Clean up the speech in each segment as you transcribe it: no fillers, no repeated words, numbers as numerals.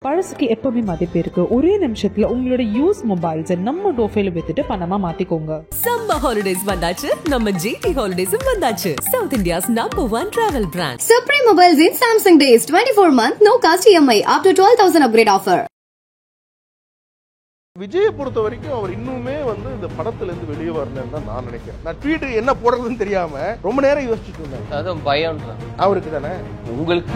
பழசுக்கு எப்பவுமே மதிப்பு இருக்கு. ஒரே நிமிஷத்துல உங்களோட யூஸ் மொபைல்ஸ் நம்ம டோஃபைல வித்துட்டு பணமா மாத்திக்கோங்க. சம்மர் ஹாலிடேஸ் வந்தாச்சு, நம்ம ஜிடி ஹாலிடேஸும் வந்தாச்சு. South India's number 1 travel brand Supreme Mobiles in Samsung Days 24-month no cost EMI up to 12,000 upgrade offer. விஜயை பொறுத்த வரைக்கும் அவர் இன்னுமே இந்த படத்துல இருந்து வெளியே வரலன்னு தான் நான் நினைக்கிறேன். நான் ட்வீட் என்ன போடுறதுன்னு தெரியாம ரொம்ப நேரம் யோசிச்சுட்டு இருந்தேன். அதான் பயம் அவருக்கு தானே. உங்களுக்கு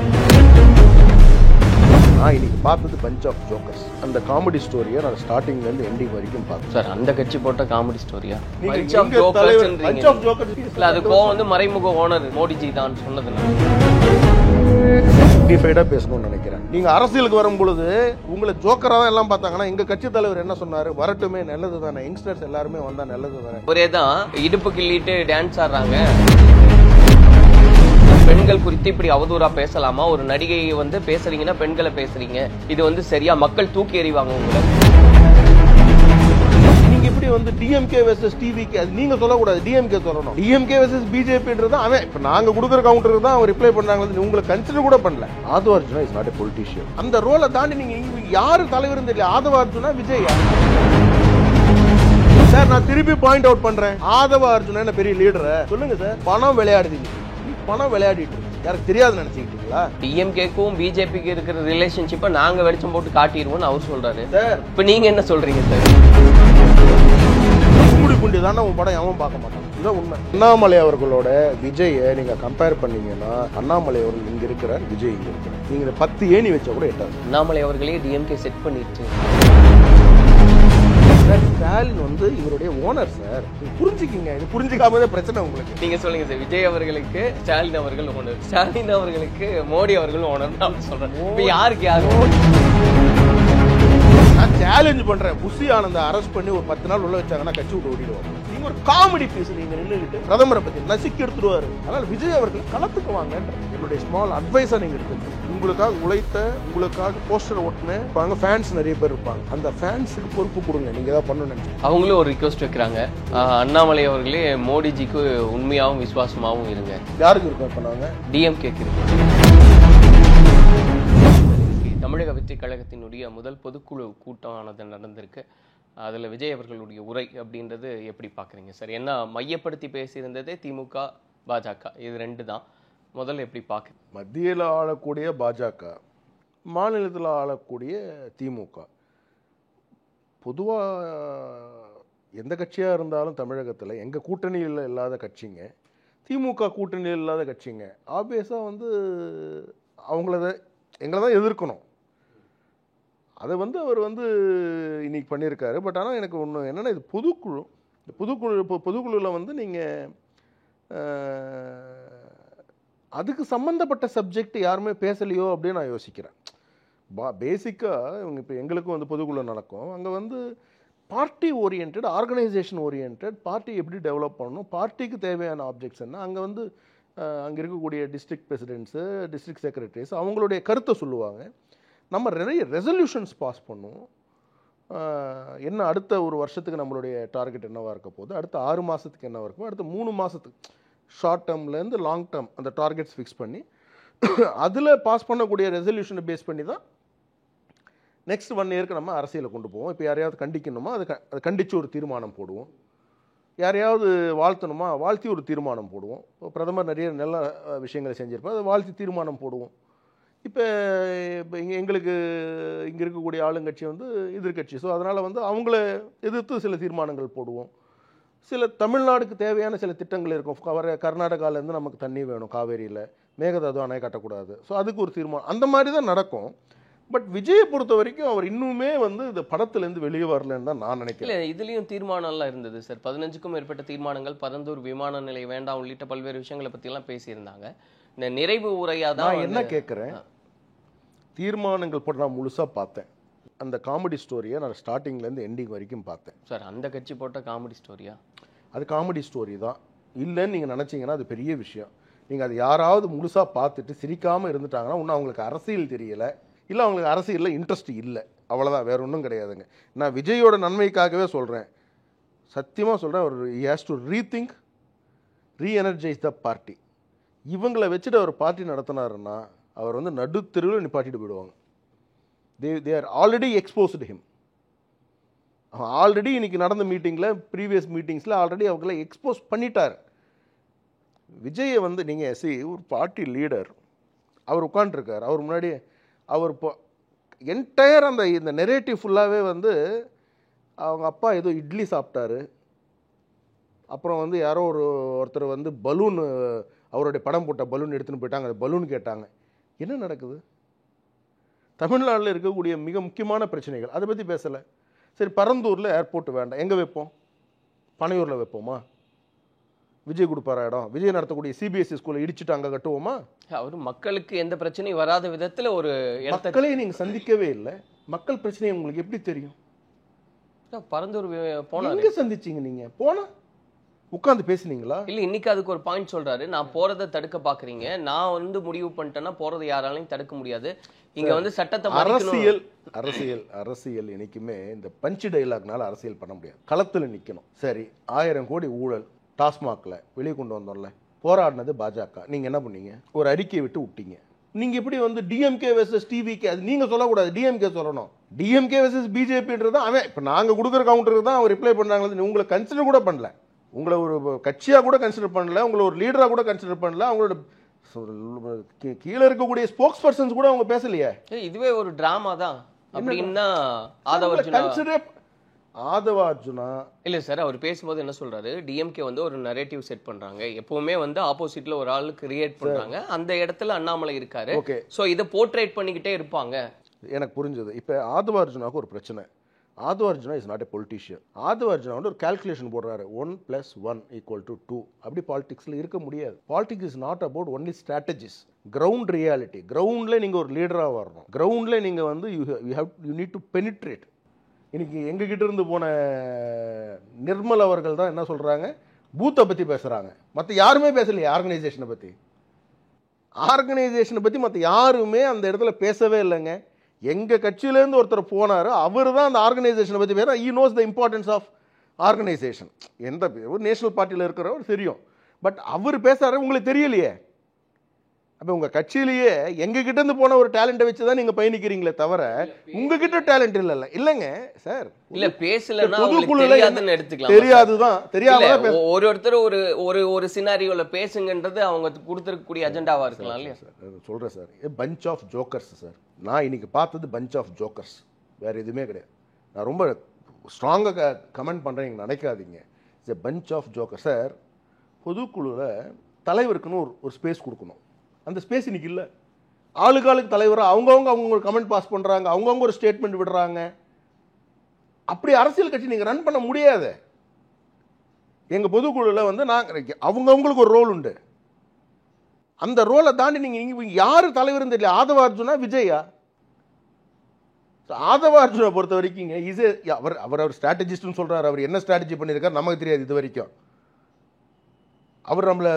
நான் இன்னைக்கு பார்த்தது பஞ்ச் ஆஃப் ஜோக்கர்ஸ். அந்த காமெடி ஸ்டோரியை நான் ஸ்டார்டிங்ல இருந்து எண்டிங் வரைக்கும் பார்த்தேன். சார் அந்த கட்சி போட்ட காமெடி ஸ்டோரியா? பஞ்ச் ஆஃப் ஜோக்கர்ஸ் இல்ல அது கோவம் மறைமுக ஓனர் மோடிஜி தான் சொன்னது. டிஃபைடா பேசணும்னு நினைக்கிறேன். நீங்க அரசியலுக்கு வரும் பொழுது உங்களை ஜோக்கரா தான் எல்லாம் பார்த்தாங்கன்னா எங்க கட்சி தலைவர் என்ன சொன்னாரு? வரட்டுமே, நல்லது தானே, யங்ஸ்டர்ஸ் எல்லாருமே வந்தா நல்லது தானே. ஒரே தான் இடுப்பு கிள்ளிட்டு டான்ஸ் ஆடுறாங்க. பெண்கள் குறித்து இப்படி அவதூறா பேசலாமா? ஒரு நடிகை பேசுறீங்கன்னா பெண்களை பேசுறீங்க, இது சரியா? மக்கள் தூக்கி எறிவாங்க உங்களை. நீங்க இப்படி டிஎம்கே வெர்சஸ் டிவிகே அது நீங்க சொல்லக்கூடாது, டிஎம்கே சொல்லணும். டிஎம்கே வெர்சஸ் பிஜேபின்றது அவன் இப்ப நாங்க கொடுக்குற கவுண்டருக்கு தான் அவர் ரிப்ளை பண்ணாங்க. உங்களை கன்சிடர் கூட பண்ணல. Aadhav Arjuna is not a politician. அந்த ரோலை தாண்டி நீங்க யாரு தலைவர் தெரியல. ஆதவ அர்ஜுனா விஜய் சார். நான் திருப்பி பாயிண்ட் அவுட் பண்றேன். ஆதவ அர்ஜுனா என்ன பெரிய லீடர் சொல்லுங்க சார். பணம் விளையாடுதீங்க, பணம் விளையாடிட்டு யாருக்கு தெரியாது நினைச்சுக்கிட்டீங்களா? டிஎம்கேக்கும் பிஜேபிக்கு இருக்கிற ரிலேஷன்ஷிப்பை நாங்க வெளிச்சம் போட்டு காட்டிடுவோம்னு அவர் சொல்றாரு சார். இப்ப நீங்க என்ன சொல்றீங்க சார்? குடி குண்டி தானே உன் படம் எவன் பார்க்க மாட்டான். இதுதான் உண்மை. அண்ணாமலை அவர்களோட விஜயை நீங்க கம்பேர் பண்ணீங்கன்னா அண்ணாமலை அவர்கள் இங்க இருக்கிறார், விஜய் இங்க இருக்கிறார். நீங்க 10 ஏணி வச்சா கூட எட்டாது. அண்ணாமலை அவர்களே டிஎம்கே செட் பண்ணிட்டு ஸ்டாலின் இவருடைய ஓனர் சார். புரிஞ்சுக்கிங்க. இது புரிஞ்சுக்காமதே பிரச்சனை உங்களுக்கு. நீங்க சொல்லுங்க சார். விஜய் அவர்களுக்கு ஸ்டாலின் அவர்கள் ஓனர், ஸ்டாலின் அவர்களுக்கு மோடி அவர்கள் ஓனர் தான் சொல்றேன். இப்ப யாருக்கு யாரும் நான் சேலஞ்ச் பண்றேன். புஷி ஆனந்த அரெஸ்ட் பண்ணி ஒரு 10 நாள் உள்ள வச்சாங்கன்னா கட்சி விட்டு ஓடிடுவாங்க. நீங்க ஒரு காமெடி பீஸ் நீங்க நின்றுட்டு பிரதமரை பத்தி நசுக்கி எடுத்துருவாரு. அதனால விஜய் அவர்கள் களத்துக்கு வாங்க. என்னுடைய ஸ்மால் அட்வைஸா நீங்க எடுத்துங்க. உங்களுக்காக உழைத்த, உங்களுக்காக போஸ்டர் ஓட்டுன ஃபேன்ஸ் நிறைய பேர் இருப்பாங்க. அந்த ஃபேன்ஸுக்கு பொறுப்பு கொடுங்க. நீங்க ஏதாவது பண்ணணும்னு நினைச்சு அவங்களும் ஒரு ரிக்வெஸ்ட் வைக்கிறாங்க. அண்ணாமலை அவர்களே மோடிஜிக்கு உண்மையாகவும் விசுவாசமாகவும் இருங்க. யாருக்கு இருக்கும் இப்ப நாங்க? டிஎம்கேக்கு இருக்கு. தமிழக வெற்றி கழகத்தினுடைய முதல் பொதுக்குழு கூட்டமானது நடந்திருக்கு. அதில் விஜய் அவர்களுடைய உரை அப்படின்றது எப்படி பார்க்குறீங்க சார்? என்ன மையப்படுத்தி பேசியிருந்ததே திமுக பாஜக, இது 2 தான். முதல்ல எப்படி பார்க்க? மத்தியில் ஆளக்கூடிய பாஜக, மாநிலத்தில் ஆளக்கூடிய திமுக. பொதுவாக எந்த கட்சியாக இருந்தாலும் தமிழகத்தில் எங்கள் கூட்டணியில் இல்லாத கட்சிங்க, திமுக கூட்டணியில் இல்லாத கட்சிங்க. ஆப்வியஸாக எங்களை தான் எதிர்க்கணும். அதை அவர் இன்னைக்கு பண்ணியிருக்காரு. பட் ஆனால் எனக்கு ஒன்று என்னென்னா, இது பொதுக்குழு. இந்த பொதுக்குழுவில் நீங்கள் அதுக்கு சம்மந்தப்பட்ட சப்ஜெக்ட் யாருமே பேசலையோ அப்படின்னு நான் யோசிக்கிறேன். பேசிக்காக இவங்க இப்போ எங்களுக்கும் பொதுக்குழு நடக்கும். அங்கே party orient, organisation orient, party எப்படி டெவலப் பண்ணணும், பார்ட்டிக்கு தேவையான ஆப்ஜெக்ட்ஸ் என்ன, அங்கே அங்கே இருக்கக்கூடிய டிஸ்ட்ரிக்ட் பிரசிடென்ட்ஸு, டிஸ்ட்ரிக்ட் செக்ரட்டரிஸ் அவங்களுடைய கருத்தை சொல்லுவாங்க. நம்ம நிறைய ரெசல்யூஷன்ஸ் பாஸ் பண்ணுவோம். என்ன அடுத்த ஒரு வருஷத்துக்கு நம்மளுடைய டார்கெட் என்னவாக இருக்க போகுது, அடுத்த 6 மாதத்துக்கு என்னவாக இருக்கும், அடுத்த 3 மாதத்துக்கு ஷார்ட் டேர்ம்லேருந்து லாங் டேர்ம் அந்த டார்கெட்ஸ் ஃபிக்ஸ் பண்ணி அதில் பாஸ் பண்ணக்கூடிய ரெசல்யூஷனை பேஸ் பண்ணி தான் நெக்ஸ்ட் 1 இயருக்கு நம்ம அரசியலை கொண்டு போவோம். இப்போ யாரையாவது கண்டிக்கணுமா அதை கண்டித்து ஒரு தீர்மானம் போடுவோம். யாரையாவது வாழ்த்தணுமா வாழ்த்தி ஒரு தீர்மானம் போடுவோம். இப்போ பிரதமர் நிறைய நல்ல விஷயங்களை செஞ்சுருப்போம், அதை வாழ்த்தி தீர்மானம் போடுவோம். இப்போ எங்களுக்கு இங்கே இருக்கக்கூடிய ஆளுங்கட்சி எதிர்கட்சி. ஸோ அதனால் அவங்கள எதிர்த்து சில தீர்மானங்கள் போடுவோம். சில தமிழ்நாடுக்கு தேவையான சில திட்டங்கள் இருக்கும். கர்நாடகாவிலேருந்து நமக்கு தண்ணி வேணும், காவேரியில் மேகதாது அணை கட்டக்கூடாது. ஸோ அதுக்கு ஒரு தீர்மானம் அந்த மாதிரி தான் நடக்கும். பட் விஜயை பொறுத்த வரைக்கும் அவர் இன்னுமே இந்த படத்துலேருந்து வெளியே வரலன்னு தான் நான் நினைக்கிறேன். இல்லை, இதுலேயும் தீர்மானம்லாம் இருந்தது சார். 15க்கும் மேற்பட்ட தீர்மானங்கள், பரந்தூர் விமான நிலையம் வேண்டாம் உள்ளிட்ட பல்வேறு விஷயங்களை பற்றிலாம் பேசியிருந்தாங்க. இந்த நிறைவு உரையாக தான் என்ன கேட்குறேன், தீர்மானங்கள் போட்டு நான் முழுசாக பார்த்தேன். அந்த காமெடி ஸ்டோரியை நான் ஸ்டார்டிங்லேருந்து எண்டிங் வரைக்கும் பார்த்தேன். சார் அந்த கட்சி போட்ட காமெடி ஸ்டோரியா? அது காமெடி ஸ்டோரி தான். இல்லைன்னு நீங்கள் நினச்சிங்கன்னா அது பெரிய விஷயம். நீங்கள் அது யாராவது முழுசாக பார்த்துட்டு சிரிக்காமல் இருந்துட்டாங்கன்னா இன்னும் அவங்களுக்கு அரசியல் தெரியலை, இல்லை அவங்களுக்கு அரசியலில் இன்ட்ரெஸ்ட் இல்லை, அவ்வளோதான், வேறு ஒன்றும் கிடையாதுங்க. நான் விஜயோட நன்மைக்காகவே சொல்கிறேன், சத்தியமாக சொல்கிறேன். அவர் he has to rethink, reenergise the party. இவங்களை வச்சுட்டு அவர் பார்ட்டி நடத்தினாருன்னா அவர் நடுத்தெருவில் நிப்பாட்டிட்டு போயிடுவாங்க. they are already exposed him. Already இன்னைக்கு நடந்த மீட்டிங்கில் ப்ரீவியஸ் மீட்டிங்ஸில் ஆல்ரெடி அவங்கள எக்ஸ்போஸ் பண்ணிட்டார். விஜயை வந்து நீங்கள் ஒரு பார்ட்டி லீடர், அவர் உட்காண்ட்ருக்கார், அவர் முன்னாடி அவர் இப்போ என்டையர் இந்த நெரேட்டிவ் ஃபுல்லாகவே வந்து அவங்க அப்பா ஏதோ இட்லி சாப்பிட்டாரு, அப்புறம் வந்து யாரோ ஒருத்தர் வந்து பலூன், அவருடைய படம் போட்ட பலூன் எடுத்துன்னு போயிட்டாங்க, அந்த பலூன் கேட்டாங்க. என்ன நடக்குது? தமிழ்நாட்டில் இருக்கக்கூடிய மிக முக்கியமான பிரச்சனைகள் அதை பற்றி பேசலை. சரி, பரந்தூரில் ஏர்போர்ட் வேண்டாம், எங்கே வைப்போம்? பனையூரில் வைப்போமா? விஜய் கொடுப்பாரா இடம்? விஜய் நடத்தக்கூடிய சிபிஎஸ்சி ஸ்கூலை இடிச்சுட்டு அங்கே கட்டுவோமா? அவர் மக்களுக்கு எந்த பிரச்சனையும் வராத விதத்தில் ஒரு மக்களை நீங்கள் சந்திக்கவே இல்லை. மக்கள் பிரச்சனை உங்களுக்கு எப்படி தெரியும்? பரந்தூர் போனா எங்கே சந்திச்சிங்க? நீங்கள் போனால் உட்காந்து பேசுனீங்களா? இல்ல, இன்னைக்கு அதுக்கு ஒரு பாயிண்ட் சொல்றாரு. நான் போறதை தடுக்க பாக்குறீங்க, நான் வந்து முடிவு பண்ணிட்டேன்னா போறதை யாராலையும் தடுக்க முடியாது. இங்க வந்து சட்டத்தை அரசியல் என்னைக்குமே இந்த பஞ்சு டைலாக்னால அரசியல் பண்ண முடியாது. களத்தில் நிற்கணும். சரி, 1000 கோடி ஊழல் டாஸ்மாக்ல வெளியே கொண்டு வந்தோம்ல, போராடினது பாஜக. நீங்க என்ன பண்ணீங்க? ஒரு அறிக்கையை விட்டு விட்டீங்க. நீங்க எப்படி வந்து டிஎம்கே வெர்சஸ் டிவிகே, அது நீங்க சொல்லக்கூடாது, டிஎம்கே சொல்லணும். டிஎம்கே வெர்சஸ் பிஜேபின்றது அவன் இப்போ நாங்கள் கொடுக்குற கவுண்டருக்கு தான் அவர் ரிப்ளை பண்ணாங்களே, உங்களை கன்சிடர் கூட பண்ணல, உங்களை ஒரு கட்சியாக கூட கன்சிடர் பண்ணல, உங்களை ஒரு லீடராக கூட கன்சிடர் பண்ணல, அவங்களோட கீழே இருக்கக்கூடிய ஸ்போக்ஸ் பர்சன்ஸ் கூட அவங்க பேசலையே. இதுவே ஒரு டிராமா தான் அப்படின்னா ஆதவார்ஜுனா இல்ல சார். அவர் பேசும்போது என்ன சொல்றாரு, டிஎம்கே வந்து ஒரு நரேட்டிவ் செட் பண்றாங்க, எப்பவுமே வந்து ஆப்போசிட்ல ஒரு ஆள் கிரியேட் பண்றாங்க, அந்த இடத்துல அண்ணாமலை இருக்காரு, சோ இதை போர்ட்ரேட் பண்ணிக்கிட்டே இருப்பாங்க. எனக்கு புரிஞ்சது. இப்போ ஆதவார்ஜுனாவுக்கு ஒரு பிரச்சனை. ஆதவார்ஜுனா இஸ் நாட் எ பொலிட்டீஷியன். ஆதவார்ஜுனா வந்து ஒரு கால்குலேஷன் போடுறாரு, 1+1 = 2. அப்படி பாலிடிக்ஸில் இருக்க முடியாது. Politics is not about only strategies, ground reality. கிரவுண்டில் நீங்கள் ஒரு லீடராக வரணும். கிரவுண்டில் நீங்கள் வந்து யூ நீட் டு பெனிட்ரேட். இன்னைக்கு எங்ககிட்ட இருந்து போன நிர்மல் அவர்கள் தான் என்ன சொல்கிறாங்க, பூத்தை பற்றி பேசுகிறாங்க. மற்ற யாருமே பேசலையே ஆர்கனைசேஷனை பற்றி. ஆர்கனைசேஷனை பற்றி மற்ற யாருமே அந்த இடத்துல பேசவே இல்லைங்க. எங்கள் கட்சியிலேருந்து ஒருத்தர் போனார், அவர் தான் அந்த ஆர்கனைசேஷனை பற்றி பேர். He knows the importance of organisation. எந்த ஒரு நேஷனல் பார்ட்டியில் இருக்கிறவர் தெரியும், பட் அவர் பேசுகிறாரு உங்களுக்கு தெரியலையே. அப்போ உங்கள் கட்சியிலேயே எங்ககிட்ட இருந்து போன ஒரு டேலண்ட்டை வச்சு தான் நீங்கள் பயணிக்கிறீங்களே தவிர உங்ககிட்ட டேலண்ட் இல்லைல்ல. இல்லைங்க சார், இல்ல பேசலன்னா எடுத்துக்கலாம், தெரியாதுதான், தெரியாம ஒருத்தர் ஒரு சினாரியோல பேசுங்கன்றது அவங்க கொடுத்துருக்கக்கூடிய அஜெண்டாவா இருக்கலாம் இல்லையா சார்? சொல்கிறேன் sir, bunch of jokers sir. நான் இன்னைக்கு பார்த்தது பஞ்ச் ஆஃப் ஜோக்கர்ஸ், வேறு எதுவுமே கிடையாது. நான் ரொம்ப ஸ்ட்ராங்காக கமெண்ட் பண்ணுறேன், நினைக்காதீங்க. It's a punch of joker sir. பொதுக்குழுவில் தலைவருக்குன்னு ஒரு ஸ்பேஸ் கொடுக்கணும். அந்த ஸ்பேஸ் இன்னைக்கு இல்லை. ஆளுக்கு தலைவராக அவங்க கமெண்ட் பாஸ் பண்ணுறாங்க, அவங்கவுங்க ஒரு ஸ்டேட்மெண்ட் விடுறாங்க. அப்படி அரசியல் கட்சி நீங்கள் ரன் பண்ண முடியாது. எங்கள் பொதுக்குழுவில் வந்து நாங்கள் அவங்கவுங்களுக்கு ஒரு ரோல் உண்டு. அந்த ரோலை தாண்டி நீங்கள் யார் தலைவர்னு தெரியல. ஆதவார்ஜுனா விஜயா? ஆதவார்ஜுனை பொறுத்த வரைக்கும் அவர் ஸ்ட்ராட்டஜிஸ்ட்னு சொல்கிறார். அவர் என்ன ஸ்ட்ராட்டஜி பண்ணியிருக்காரு நமக்கு தெரியாது இது வரைக்கும். அவர் நம்மளை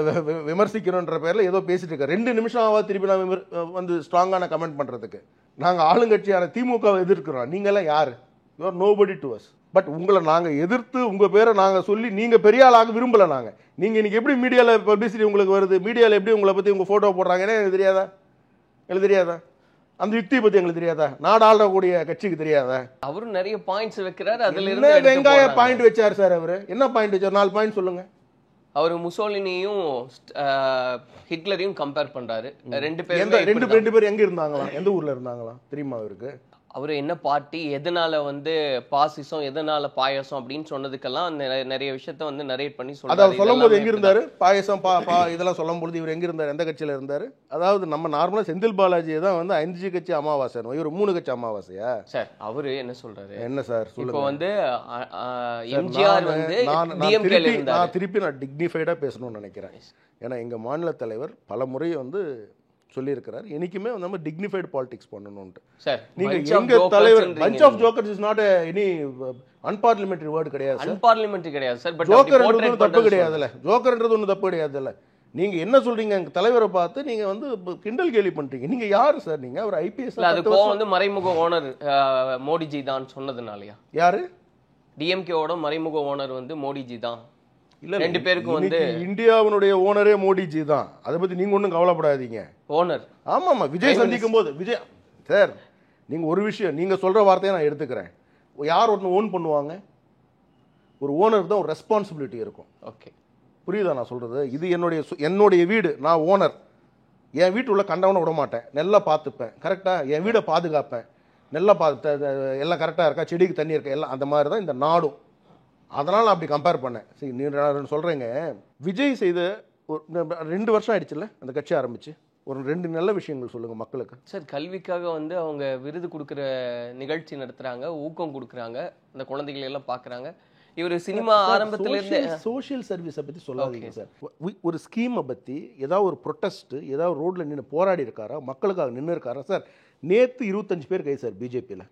விமர்சிக்கணுன்ற பேரில் ஏதோ பேசிட்டு இருக்கார். 2 நிமிஷம் ஆகாது திருப்பி நான் வந்து ஸ்ட்ராங்கான கமெண்ட் பண்ணுறதுக்கு. நாங்கள் ஆளுங்கட்சியான திமுகவை எதிர்க்கிறோம். நீங்களாம் யார்? You are nobody to us. But உங்களை நாங்கள் எதிர்த்து உங்கள் பேரை நாங்கள் சொல்லி நீங்கள் பெரிய ஆளாக விரும்பலை. நீங்கள் இன்றைக்கி எப்படி மீடியாவில் பப்ளிசிட்டி உங்களுக்கு வருது, மீடியாவில் எப்படி உங்களை பற்றி உங்கள் ஃபோட்டோ போடுறாங்கன்னு எனக்கு தெரியாதா? அந்த யுக்தியை பற்றி எங்களுக்கு தெரியாதா? நாடு ஆளக்கூடிய கட்சிக்கு தெரியாதா? அவரும் நிறைய பாயிண்ட்ஸ் வைக்கிறாரு. அதுல என்ன வெங்காய பாயிண்ட் வச்சார் சார்? அவர் என்ன பாயிண்ட் வச்சார்? 4 பாயிண்ட் சொல்லுங்க. அவர் முசோலினியும் ஹிட்லரையும் கம்பேர் பண்றாரு. ரெண்டு பேர் எங்க இருந்தாங்களா? எந்த ஊர்ல இருந்தாங்களா தெரியுமா அவருக்கு? அவரு என்ன பார்ட்டி, எதனால வந்து பாசிசம், எதனால பாயசம் அப்படின்னு சொன்னதுக்கெல்லாம் நிறைய விஷயத்த வந்து நரேட் பண்ணி சொல்றாரு. சொல்லும்போது எங்க இருந்தாரு? பாயசம் இதெல்லாம் சொல்லும்போது இவர் எங்க இருந்தாரு? எந்த கட்சியில இருந்தாரு? அதாவது நம்ம நார்மலா செந்தில் பாலாஜியை தான் வந்து 5 கட்சி அமாவாசை, இவர் 3 கட்சி அமாவாசையா சார்? அவரு என்ன சொல்றாரு? என்ன சார் சொல்லுங்க. இப்போ வந்து எம்ஜிஆர் வந்து நான் திருப்பி டிக்னிஃபைடா பேசணும்னு நினைக்கிறேன். ஏன்னா எங்க மாநில தலைவர் பல முறை வந்து சொல்லியிருக்கிறார், என்னைக்குமே நம்ம டிக்னிஃபைடு பாலிடிக்ஸ் பண்ணணும்ட்டு. நீங்க எங்க தலைவர் bunch of jokers is not any unparliamentary word கிடையாது சார். அன்பார்லிமெண்டரி கிடையாது சார். பட் ஜோக்கர்ன்றது தப்பு கிடையாதுல்ல. ஜோக்கர்ன்றது ஒன்றும் தப்பு கிடையாதுல்ல. நீங்க என்ன சொல்றீங்க? எங்க தலைவரை பார்த்து நீங்க வந்து கிண்டல் கேலி பண்றீங்க. நீங்க யாரு சார்? நீங்க அவர் ஐபிஎஸ். அது கோவம் வந்து மறைமுக ஓனர் மோடிஜி தான் சொன்னதுனாலயா? யாரு? டிஎம்கேவோட மறைமுக ஓனர் வந்து மோடிஜி தான். இல்ல, 2 பேருக்கும் வந்து இந்தியாவுடைய ஓனரே மோடிஜி தான். அதை பத்தி நீங்க ஒன்றும் கவலைப்படாதீங்க. ஓனர் ஆமாமா. விஜய் சந்திக்கும் போது விஜய் சார் நீங்கள் ஒரு விஷயம் நீங்கள் சொல்கிற வார்த்தையை நான் எடுத்துக்கிறேன். யார் ஒன்று ஓன் பண்ணுவாங்க? ஒரு ஓனர் தான் ஒரு ரெஸ்பான்சிபிலிட்டி இருக்கும். ஓகே, புரியுதா நான் சொல்கிறது? இது என்னுடைய வீடு, நான் ஓனர். என் வீட்டு உள்ள கண்டவனை விட மாட்டேன், நல்லா பார்த்துப்பேன், கரெக்டாக என் வீடை பாதுகாப்பேன், நல்லா எல்லாம் கரெக்டாக இருக்கா, செடிக்கு தண்ணி இருக்கா, எல்லாம் அந்த மாதிரி தான் இந்த நாடும். அதனால் நான் அப்படி கம்பேர் பண்ணேன். சரி, நான் சொல்கிறேங்க, விஜய் செய்த ஒரு 2 வருஷம் ஆயிடுச்சுல்ல அந்த கட்சி ஆரம்பிச்சு, ஒரு 2 நல்ல விஷயங்கள் சொல்லுங்கள் மக்களுக்கு. சார் கல்விக்காக வந்து அவங்க விருது கொடுக்குற நிகழ்ச்சி நடத்துகிறாங்க, ஊக்கம் கொடுக்குறாங்க, அந்த குழந்தைகளை எல்லாம் பார்க்குறாங்க. இவர் சினிமா ஆரம்பத்திலேருந்து சோஷியல் சர்வீஸை பற்றி சொல்லாதீங்க சார். ஒரு ஸ்கீமை பற்றி ஏதாவது ஒரு ப்ரொட்டஸ்ட்டு, ஏதாவது ரோட்டில் நின்று போராடி இருக்காரா, மக்களுக்காக நின்று இருக்காரா? சார் நேற்று 25 பேர் கை சார் பிஜேபியில்.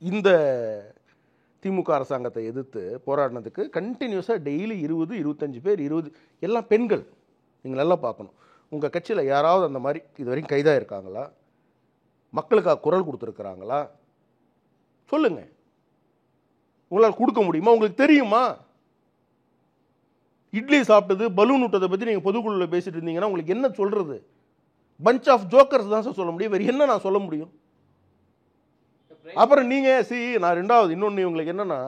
இந்த திமுக அரசாங்கத்தை எதிர்த்து போராடினதுக்கு கண்டினியூஸாக டெய்லி 20, 25 பேர், 20 எல்லாம் பெண்கள். நீங்கள் நல்லா பார்க்கணும். உங்கள் கட்சியில் யாராவது அந்த மாதிரி இது வரைக்கும் கைதாக இருக்காங்களா? மக்களுக்காக குரல் கொடுத்துருக்குறாங்களா? சொல்லுங்கள். உங்களால் கொடுக்க முடியுமா? உங்களுக்கு தெரியுமா? இட்லி சாப்பிட்டது, பலூன் விட்டதை பற்றி நீங்கள் பொதுக்குழுவில் பேசிட்டு இருந்தீங்கன்னா உங்களுக்கு என்ன சொல்கிறது? பஞ்ச் ஆஃப் ஜோக்கர்ஸ் தான் சார் சொல்ல முடியும். வேறு என்ன நான் சொல்ல முடியும்? அப்புறம் நீங்கள் நான் ரெண்டாவது இன்னொன்று உங்களுக்கு என்னென்னா,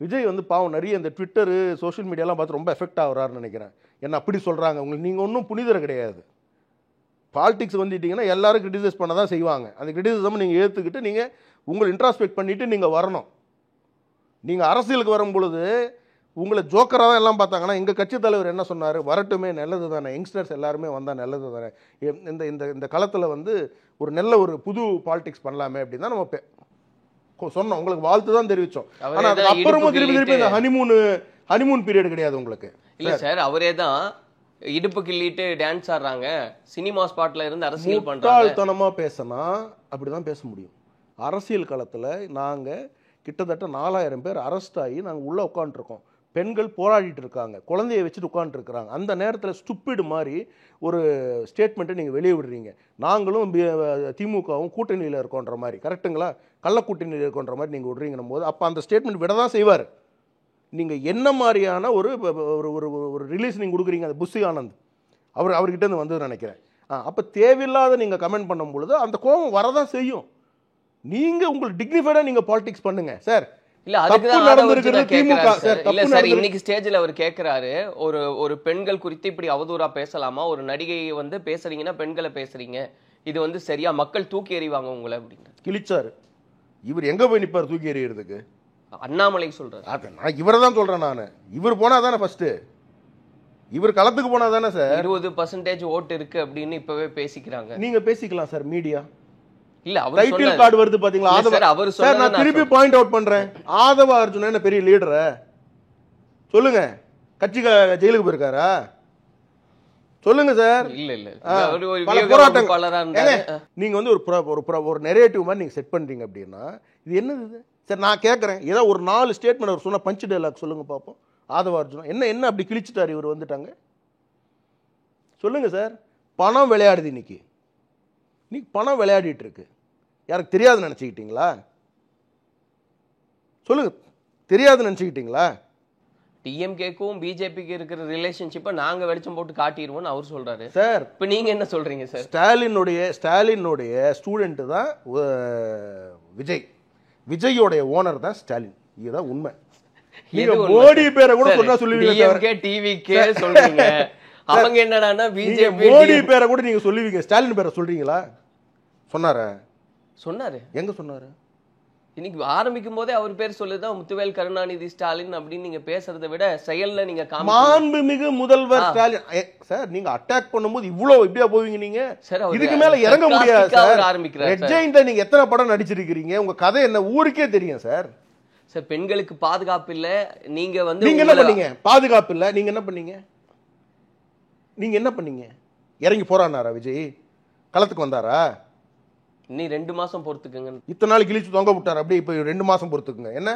விஜய் வந்து பாவம் நிறைய இந்த ட்விட்டரு சோஷியல் மீடியாலாம் பார்த்து ரொம்ப எஃபெக்ட் ஆகிறாருன்னு நினைக்கிறேன். என்ன அப்படி சொல்கிறாங்க. உங்களுக்கு நீங்கள் ஒன்றும் புனிதர் கிடையாது. பாலிடிக்ஸ் வந்துட்டீங்கன்னா எல்லாரும் கிரிட்டிசைஸ் பண்ண தான் செய்வாங்க. அந்த கிரிட்டிசிசம் நீங்கள் ஏற்றுக்கிட்டு நீங்கள் உங்களை இன்ட்ராஸ்பெக்ட் பண்ணிவிட்டு நீங்கள் வரணும். நீங்கள் அரசியலுக்கு வரும் பொழுது உங்களை ஜோக்கராக தான் எல்லாம் பார்த்தாங்கன்னா, எங்கள் கட்சி தலைவர் என்ன சொன்னார்? வரட்டுமே, நல்லது தானே, யங்ஸ்டர்ஸ் எல்லாருமே வந்தால் நல்லது தானே, இந்த இந்த இந்த களத்தில் வந்து ஒரு நல்ல ஒரு புது பாலிடிக்ஸ் பண்ணலாமே அப்படின்னு தான் நம்ம சொன்னோம். உங்களுக்கு வாழ்த்து தான் தெரிவித்தோம். ஆனால் அதுக்கு அப்புறமும் திருப்பி இந்த ஹனிமூன் பீரியட் கிடையாது உங்களுக்கு. இல்லை சார், அவரே தான் இடுப்பு கிள்ளிட்டு டான்ஸ் ஆடுறாங்க, சினிமா ஸ்பாட்ல இருந்து அரசியல் பண்றாங்க. முட்டாள்தனமாக பேசினா அப்படி தான் பேச முடியும். அரசியல் களத்தில் நாங்கள் கிட்டத்தட்ட 4000 பேர் அரெஸ்ட் ஆகி நாங்கள் உள்ளே உட்காந்துருக்கோம். பெண்கள் போராடிட்டு இருக்காங்க, குழந்தைய வச்சுட்டு உட்காந்துருக்குறாங்க. அந்த நேரத்தில் ஸ்டூப்பிடு மாதிரி ஒரு ஸ்டேட்மெண்ட்டை நீங்கள் வெளியே விடுறீங்க. நாங்களும் திமுகவும் கூட்டணியில் இருக்கோன்ற மாதிரி, கரெக்டுங்களா? கள்ள கூட்டணியில் இருக்கோன்ற மாதிரி நீங்கள் விடுறீங்கன்னும் போது அப்போ அந்த ஸ்டேட்மெண்ட் விட தான் செய்வார். நீங்கள் என்ன மாதிரியான ஒரு ஒரு ரிலீஸ் நீங்கள் கொடுக்குறீங்க? அந்த புஷி ஆனந்த் அவர்கிட்டேருந்து வந்தது நினைக்கிறேன். அப்போ தேவையில்லாத நீங்கள் கமெண்ட் பண்ணும் பொழுது அந்த கோபம் வரதான் செய்யும். நீங்கள் உங்களுக்கு டிக்னிஃபைடாக நீங்கள் பாலிடிக்ஸ் பண்ணுங்க சார். இல்ல அதுக்கு தான் நடந்திருக்கிறது திமுக சார். இல்ல சார், இன்னைக்கு ஸ்டேஜ்ல அவர் கேக்குறாரு, ஒரு பெண்கள் குறித்து இப்படி அவதூறா பேசலாமா? ஒரு நடிகையை வந்து பேசுறீங்கன்னா பெண்களை பேசுறீங்க, இது வந்து சரியா? மக்கள் தூக்கி எறிவாங்க உங்களை அப்படின்னு கிழிச்சாரு. இவர் எங்க போய் நிப்பார் தூக்கி எறியறதுக்கு? அண்ணாமலை சொல்றாரு. நான் இவரை தான் சொல்றேன். நான் இவர் போனா தானே ஃபர்ஸ்ட், இவர் களத்துக்கு போனா தானே சார் 20% ஓட்டு இருக்கு அப்படின்னு இப்பவே பேசிக்கிறாங்க. நீங்க பேசிக்கலாம் சார். மீடியா இல்ல அவர் டைட்டில் கார்டு வருது பாத்தீங்களா? அவர் சார் நான் திருப்பி பாயிண்ட் அவுட் பண்றேன். ஆதவ அர்ஜுனா என்ன பெரிய லீடர் சொல்லுங்க? கட்சி ஜெயிலுக்கு போயிருக்காரா? சொல்லுங்க சார். இல்ல இல்ல பல போராட்டம். நீங்க வந்து ஒரு நெரேட்டிவ் மாதிரி நீங்க செட் பண்றீங்க அப்படின்னா இது என்னது சார்? நான் கேட்கறேன், ஏதோ ஒரு 4 ஸ்டேட்மெண்ட் அவர் சொன்ன பஞ்ச் டைலாக் சொல்லுங்க பாப்போம். ஆதவ அர்ஜுனா என்ன அப்படி கிழிச்சிட்டாரு இவர் வந்துட்டாங்க? சொல்லுங்க சார். பணம் விளையாடுது இன்னைக்கு பணம் விளையாடிட்டு இருக்கு. யாருக்கு தெரியாது நினைச்சுக்கிட்டீங்களா? சொல்லுங்க, தெரியாது நினைச்சுக்கிட்டீங்களா? டிஎம்கேக்கும் பிஜேபிக்கு இருக்கிற ரிலேஷன்ஷிப்பை நாங்க வெளிச்சம் போட்டு காட்டிடுவோம்னு அவர் சொல்றாரு சார். இப்ப நீங்க என்ன சொல்றீங்க சார்? ஸ்டாலினுடைய ஸ்டூடெண்ட் தான் விஜயோடைய ஓனர் தான் ஸ்டாலின். இதுதான் உண்மை. நீங்க மோடி பேரை கூட சொன்னா சொல்லுவீங்க, டிவிகே சொல்றீங்க. அவங்க என்னடான்னா பிஜேபி மோடி பேரை கூட நீங்க சொல்லுவீங்க, ஸ்டாலின் பேரை சொல்றீங்களா? சொன்னாரு. எங்க சொன்னாரு? இன்னைக்கு ஆரம்பிக்கும் போதே அவர் பேர் சொல்லுதான், முத்துவேல் கருணாநிதி ஸ்டாலின் அப்படின்னு நீங்க பேசுறதை விட செயல்ல நீங்க மாண்புமிகு முதல்வர் ஸ்டாலின் சார். நீங்க அட்டாக் பண்ணும்போது இவ்வளவு இப்படியா போவீங்க நீங்க? இதுக்கு மேல இறங்க முடியாது சார். ஆரம்பிக்கிறார். நீங்க எத்தனை படம் நடிச்சிருக்கீங்க? உங்க கதை என்ன ஊருக்கே தெரியும் சார். சார் பெண்களுக்கு பாதுகாப்பு இல்ல, நீங்க வந்து நீங்க என்ன பண்ணீங்க? பாதுகாப்பு இல்ல, நீங்க என்ன பண்ணீங்க? இறங்கி போறானாரா விஜய்? களத்துக்கு வந்தாரா? நீ 2 மாசம் பொறுத்துக்குங்க. இத்தனை நாள் கிழிச்சு தொங்க விட்டார், அப்படியே இப்போ 2 மாசம் பொறுத்துக்குங்க. என்ன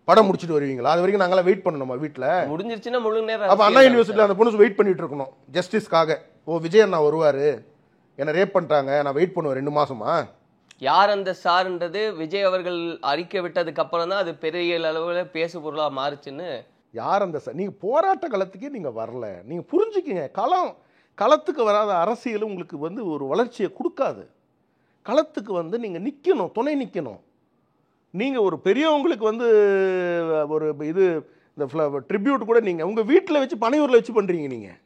படம் முடிச்சுட்டு வருவீங்களா? அது வரைக்கும் நாங்களாம் வெயிட் பண்ணணுமா வீட்டில்? முடிஞ்சிருச்சுன்னா முழு நேரம். அப்போ அண்ணா யூனிவர்சிட்டியில் அந்த பொண்ணு வெயிட் பண்ணிட்டு இருக்கணும் ஜஸ்டிஸ்க்காக. விஜய் அண்ணா வருவார், என்னை ரேப் பண்ணிட்டாங்க, நான் வெயிட் பண்ணுவேன் 2 மாசமா? யார் அந்த சார்ன்றது விஜய் அவர்கள் அறிக்கை விட்டதுக்கு அப்புறம் தான் அது பெரிய அளவில் பேசு பொருளா மாறுச்சுன்னு. யார் அந்த சார்? நீங்கள் போராட்ட களத்துக்கே நீங்கள் வரல. நீங்கள் புரிஞ்சுக்கிங்க, களத்துக்கு வராத அரசியல் உங்களுக்கு வந்து ஒரு வளர்ச்சியை கொடுக்காது. களத்துக்கு வந்து நீங்கள் நிற்கணும், துணை நிற்கணும். நீங்கள் ஒரு பெரியவங்களுக்கு வந்து ஒரு இது இந்த ட்ரிபியூட் கூட நீங்கள் உங்கள் வீட்டில் வச்சு பனையூரில் வச்சு பண்ணுறீங்க, நீங்கள்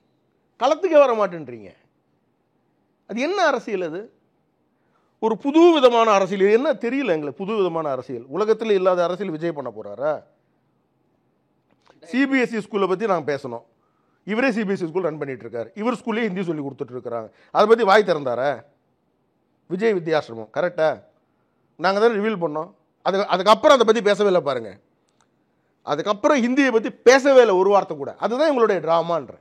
களத்துக்கே வர மாட்டேன்றீங்க. அது என்ன அரசியல்? அது ஒரு புது விதமான அரசியல். என்ன தெரியல எங்களுக்கு, புது விதமான அரசியல். உலகத்தில் இல்லாத அரசியல் விஜய் பண்ண போகிறாரா? சிபிஎஸ்சி ஸ்கூலை பற்றி நாங்கள் பேசணும். இவரே சிபிஎஸ்சி ஸ்கூல் ரன் பண்ணிட்டு இருக்காரு. இவர் ஸ்கூல்லேயே ஹிந்தி சொல்லி கொடுத்துட்டு இருக்கிறாங்க. அதை பற்றி வாய் திறந்தாரா? விஜய் வித்யாசிரமம் கரெக்டா? நாங்கள் தான் ரிவீல் பண்ணோம். அதுக்கப்புறம் அதை பற்றி பேசவே இல்லை பாருங்க. அதுக்கப்புறம் ஹிந்தியை பற்றி பேசவே இல்லை ஒரு வார்த்தை கூட. அதுதான் எங்களுடைய ட்ராமான்ற.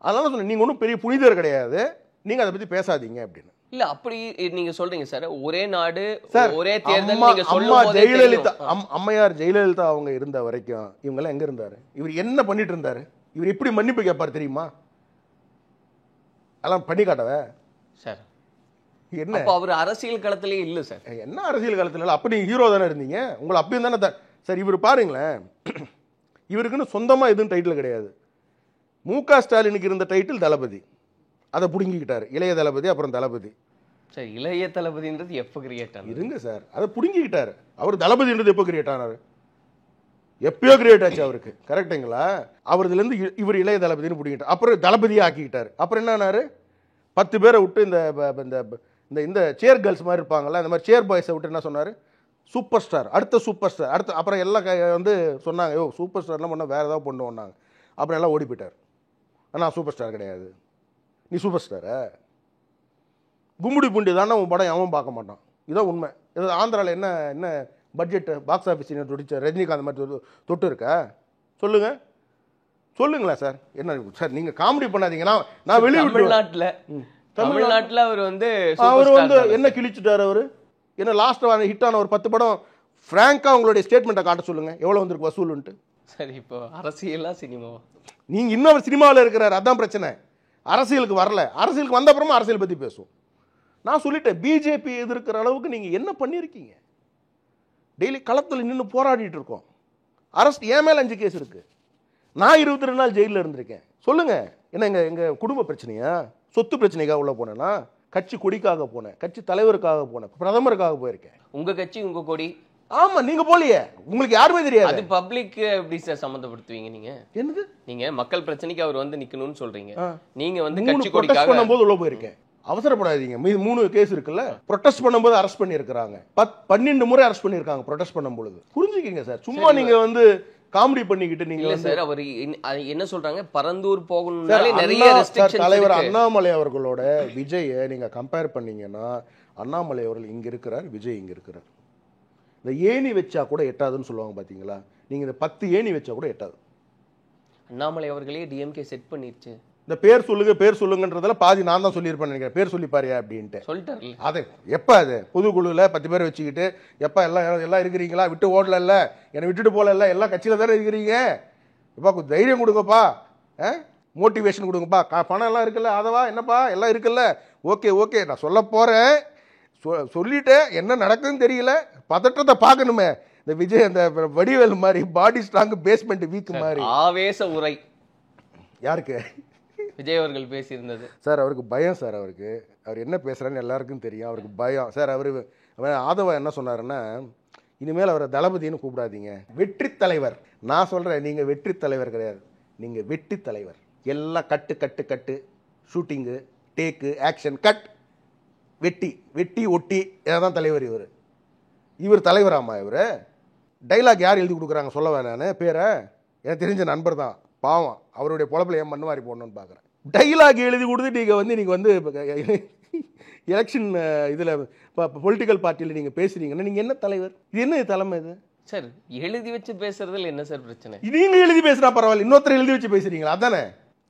அதனால சொன்னேன், நீங்கள் ஒன்றும் பெரிய புனிதர் கிடையாது, நீங்கள் அதை பற்றி பேசாதீங்க அப்படின்னு. இல்ல அப்படி நீங்க சொல்றீங்க சார், ஒரே நாடு சார், ஒரே தேர்தல். நீங்க அம்மா சொல்லும்போதே ஜெயலலிதா, தெரியும். அம்மையார் ஜெயலலிதா அவங்க இருந்த வரைக்கும் இவங்கெல்லாம் எங்க இருந்தாரு? இவர் என்ன பண்ணிட்டு இருந்தாரு? இவர் எப்படி மன்னிப்பு கேட்பார் தெரியுமா? அதெல்லாம் பண்ணி காட்டவ சார். என்ன அப்ப அவர் அரசியல் களத்திலே இல்ல சார். என்ன அரசியல் காலத்துல இல்ல? அப்ப நீங்க ஹீரோ தானே இருந்தீங்க. உங்களை அப்பயும் தானே சார். இவர் பாருங்களேன், இவருக்குன்னு சொந்தமா எதுவும் டைட்டில் கிடையாது. மு.க. ஸ்டாலினுக்கு இருந்த டைட்டில் தளபதி, அதை புடுங்கிக்கிட்டாரு. இளைய தளபதி, அப்புறம் தளபதி. சார் இளைய தளபதின்றது எப்ப கிரியேட் ஆனது? இருங்க சார், அதை புடுங்கிக்கிட்டாரு. அவர் தளபதின்றது எப்போ கிரியேட் ஆனாரு? எப்பயோ கிரியேட் ஆச்சு அவருக்கு, கரெக்டுங்களா? அவர் இதுலேருந்து இவர் இளைய தளபதினு பிடிக்கிட்டார். அப்புறம் தளபதியை ஆக்கிக்கிட்டார். அப்புறம் என்ன ஆனாரு? 10 பேரை விட்டு இந்த இந்த சேர் கேர்ள்ஸ் மாதிரி இருப்பாங்கல்ல, இந்த மாதிரி சேர் பாய்ஸை விட்டு என்ன சொன்னார்? சூப்பர் ஸ்டார், அடுத்த சூப்பர் ஸ்டார், அடுத்த. அப்புறம் எல்லாம் வந்து சொன்னாங்க, யோ சூப்பர் ஸ்டார்லாம் பண்ணால் வேறு ஏதாவது பண்ணுவோன்னாங்க. அப்புறம் எல்லாம் ஓடி போயிட்டார். ஆனால் சூப்பர் ஸ்டார் கிடையாது. நீ சூப்பர் ஸ்டாரா? கும்முடி பூண்டி தானே உன் படம் எவன் பார்க்க மாட்டான். இதான் உண்மை. இது ஆந்திராவில் என்ன என்ன பட்ஜெட் பாக்ஸ் ஆஃபீஸ் தொடிச்ச ரஜினிகாந்த் மாதிரி தொட்டு இருக்கா? சொல்லுங்க, சொல்லுங்களேன் சார். என்ன சார் நீங்க காமெடி பண்ணாதீங்கன்னா நான் வெளியே தமிழ்நாட்டுல அவர் வந்து என்ன கிழிச்சுட்டாரு அவரு? என்ன லாஸ்ட் ஹிட்டான ஒரு 10 படம் பிராங்கா உங்களுடைய ஸ்டேட்மெண்ட்டை காட்ட சொல்லுங்க, எவ்வளவு வந்திருக்கு வசூலுன்ட்டு. சரி, இப்போ அரசியலா சினிமாவா? நீங்க இன்னொரு சினிமாவில் இருக்கிறாரு, அதான் பிரச்சனை. அரசியலுக்கு வரல. அரசியலுக்கு வந்த அப்புறமா அரசியல் பத்தி பேசுவோம். நான் சொல்லிட்டேன், பிஜேபி எதிர்க்கிற அளவுக்கு நீங்க என்ன பண்ணிருக்கீங்க? டெய்லி களத்தில் நின்று போராடிட்டு இருக்கோம். அரஸ்ட் என் மேல 5 கேஸ் இருக்கு. நான் 22 நாள் ஜெயிலில் இருந்திருக்கேன். சொல்லுங்க, என்ன எங்க குடும்ப பிரச்சனையா? சொத்து பிரச்சனைக்காக உள்ள போனேன்னா? கட்சி கொடிக்காக போனேன், கட்சி தலைவருக்காக போனேன், பிரதமருக்காக போயிருக்கேன். உங்க கட்சி உங்க கொடி. ஆமா, நீங்க போலியே, உங்களுக்கு யாருமே தெரியாது. அது பப்ளிக் எப்படி சார் சம்பந்தப்படுத்துவீங்க நீங்க? என்னது? நீங்க மக்கள் பிரச்சனைக்கு அவர் வந்து நிக்கணும்னு சொல்றீங்க. நீங்க வந்து 3 கட்சி கொடிக்காக பண்ணும்போது உள்ள போயிருக்கேன். அவசரப்படாதீங்க. 3 கேஸ் இருக்குல்ல. ப்ரொடெஸ்ட் பண்ணும்போது அரெஸ்ட் பண்ணியிருக்காங்க. 12 முறை அரெஸ்ட் பண்ணியிருக்காங்க ப்ரொடெஸ்ட் பண்ணும்போது. புரிஞ்சுக்கிங்க சார். சும்மா நீங்க வந்து காமெடி பண்ணிக்கிட்டு நீங்க இல்ல சார். அவர் என்ன சொல்றாங்க, பரந்தூர் போகணும்னாலே நிறைய ரெஸ்ட்ரிக்ஷன்ஸ். தலைவர் அண்ணாமலை அவர்களோட விஜயை நீங்க கம்பேர் பண்ணீங்கன்னா, அண்ணாமலை அவர்கள் இங்க இருக்கிறார், விஜய் இங்க இருக்கிறார். இந்த ஏணி வச்சா கூட எட்டாதுன்னு சொல்லுவாங்க பாத்தீங்களா? நீங்க இந்த 10 ஏணி வச்சா கூட எட்டாது. அண்ணாமலை அவர்களே டிஎம்கே செட் பண்ணிருச்சு. இந்த பேர் சொல்லுங்க பேர் சொல்லுங்கன்றதுல பாதி நான் தான் சொல்லியிருப்பேன் நினைக்கிறேன். பேர் சொல்லி பாரியா அப்படின்ட்டு சொல்லிட்டாரு. அது எப்ப? அது பொதுக்குழுல 10 பேர் வச்சுக்கிட்டு எப்ப எல்லாம் இருக்கிறீங்களா? விட்டு ஓடல இல்ல, என்னை விட்டுட்டு போல இல்ல, எல்லாம் கட்சியில தானே இருக்கிறீங்க. எப்பா தைரியம் கொடுங்கப்பா, மோட்டிவேஷன் கொடுங்கப்பா. பணம் எல்லாம் இருக்குல்ல, அதவா என்னப்பா எல்லாம் இருக்குல்ல. ஓகே ஓகே, நான் சொல்ல போறேன், சொல்லிட்டேன். என்ன நடக்குதுன்னு தெரியல, பதற்றத்தை பார்க்கணுமே. இந்த விஜய் அந்த வடிவேல் மாதிரி பாடி ஸ்ட்ராங் பேஸ்மெண்ட் வீக் மாதிரி ஆவேச உரை யாருக்கு? விஜய் அவர்கள் பேசியிருந்தது சார். அவருக்கு பயம் சார். அவர் என்ன பேசுறாருன்னு எல்லாருக்கும் தெரியும். அவருக்கு பயம் சார். ஆதவா என்ன சொன்னாருன்னா, இனிமேல் அவரை தளபதினு கூப்பிடாதீங்க, வெற்றி தலைவர். நான் சொல்றேன், நீங்க வெற்றி தலைவர் கிடையாது, நீங்க வெட்டி தலைவர். எல்லாம் கட்டு கட்டு கட்டு, ஷூட்டிங்கு, டேக்கு, ஆக்ஷன், கட், வெட்டி வெட்டி ஒட்டி, இதான் தலைவர். இவர் தலைவராமா? இவர் டைலாக் யார் எழுதி கொடுக்குறாங்க சொல்ல வேணான்னு பேரை? எனக்கு தெரிஞ்ச நண்பர் தான், பாவம். அவருடைய பொழப்பில் ஏன் மண்ணு மாதிரி போடணும்னு பார்க்குறேன். டைலாக் எழுதி கொடுத்து நீங்கள் வந்து எலெக்ஷன் இதில் பொலிட்டிக்கல் பார்ட்டியில் நீங்கள் பேசுறீங்கன்னா நீங்கள் என்ன தலைவர்? இது என்ன தலைமை இது சார்? எழுதி வச்சு பேசுறதுல என்ன சார் பிரச்சனை? நீங்கள் எழுதி பேசுனா பரவாயில்ல, இன்னொருத்தர் எழுதி வச்சு பேசுறீங்களா? அதானே,